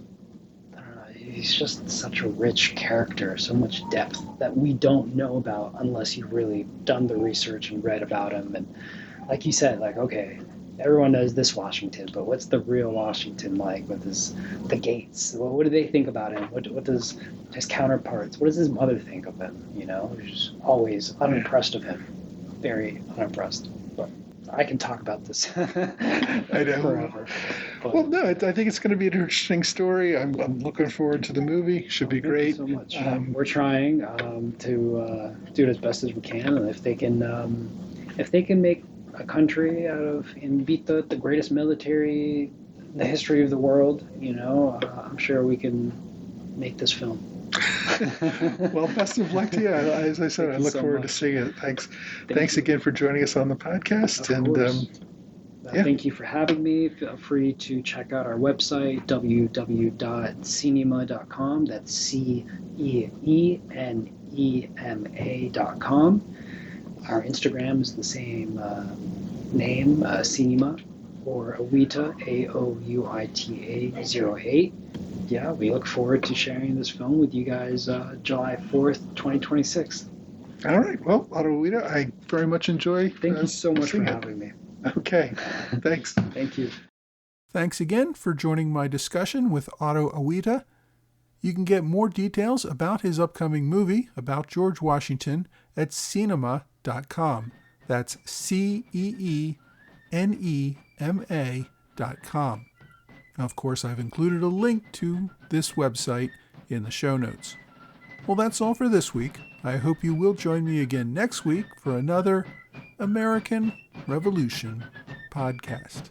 I don't know, he's just such a rich character, so much depth that we don't know about unless you've really done the research and read about him. And like you said, like, okay, everyone knows this Washington, but what's the real Washington like with the Gates? What do they think about him? What does his counterparts, what does his mother think of him? Who's always unimpressed of him, very unimpressed. But I can talk about this I know. forever. But, well, no, I think it's going to be an interesting story. I'm looking forward to the movie. Should be great. Thank you so much. We're trying to do it as best as we can, and if they can make a country out of Invita, the greatest military in the history of the world, I'm sure we can make this film. Well, best of luck to you. As I said, I look forward to seeing it. Thanks again for joining us on the podcast. Thank you for having me. Feel free to check out our website, www.cinema.com. That's CEENEMA.com. Our Instagram is the same name, Cinema, or Aouita, AOUITA 08. Yeah, we look forward to sharing this film with you guys July 4th, 2026. All right. Well, Otto Aouita, I very much enjoy. Thank you so much for having me. Okay. Thanks. Thank you. Thanks again for joining my discussion with Otto Aouita. You can get more details about his upcoming movie about George Washington at cinema.com. That's CEENEMA.com. AR-SP36ma.com. Of course, I've included a link to this website in the show notes. Well, that's all for this week. I hope you will join me again next week for another American Revolution podcast.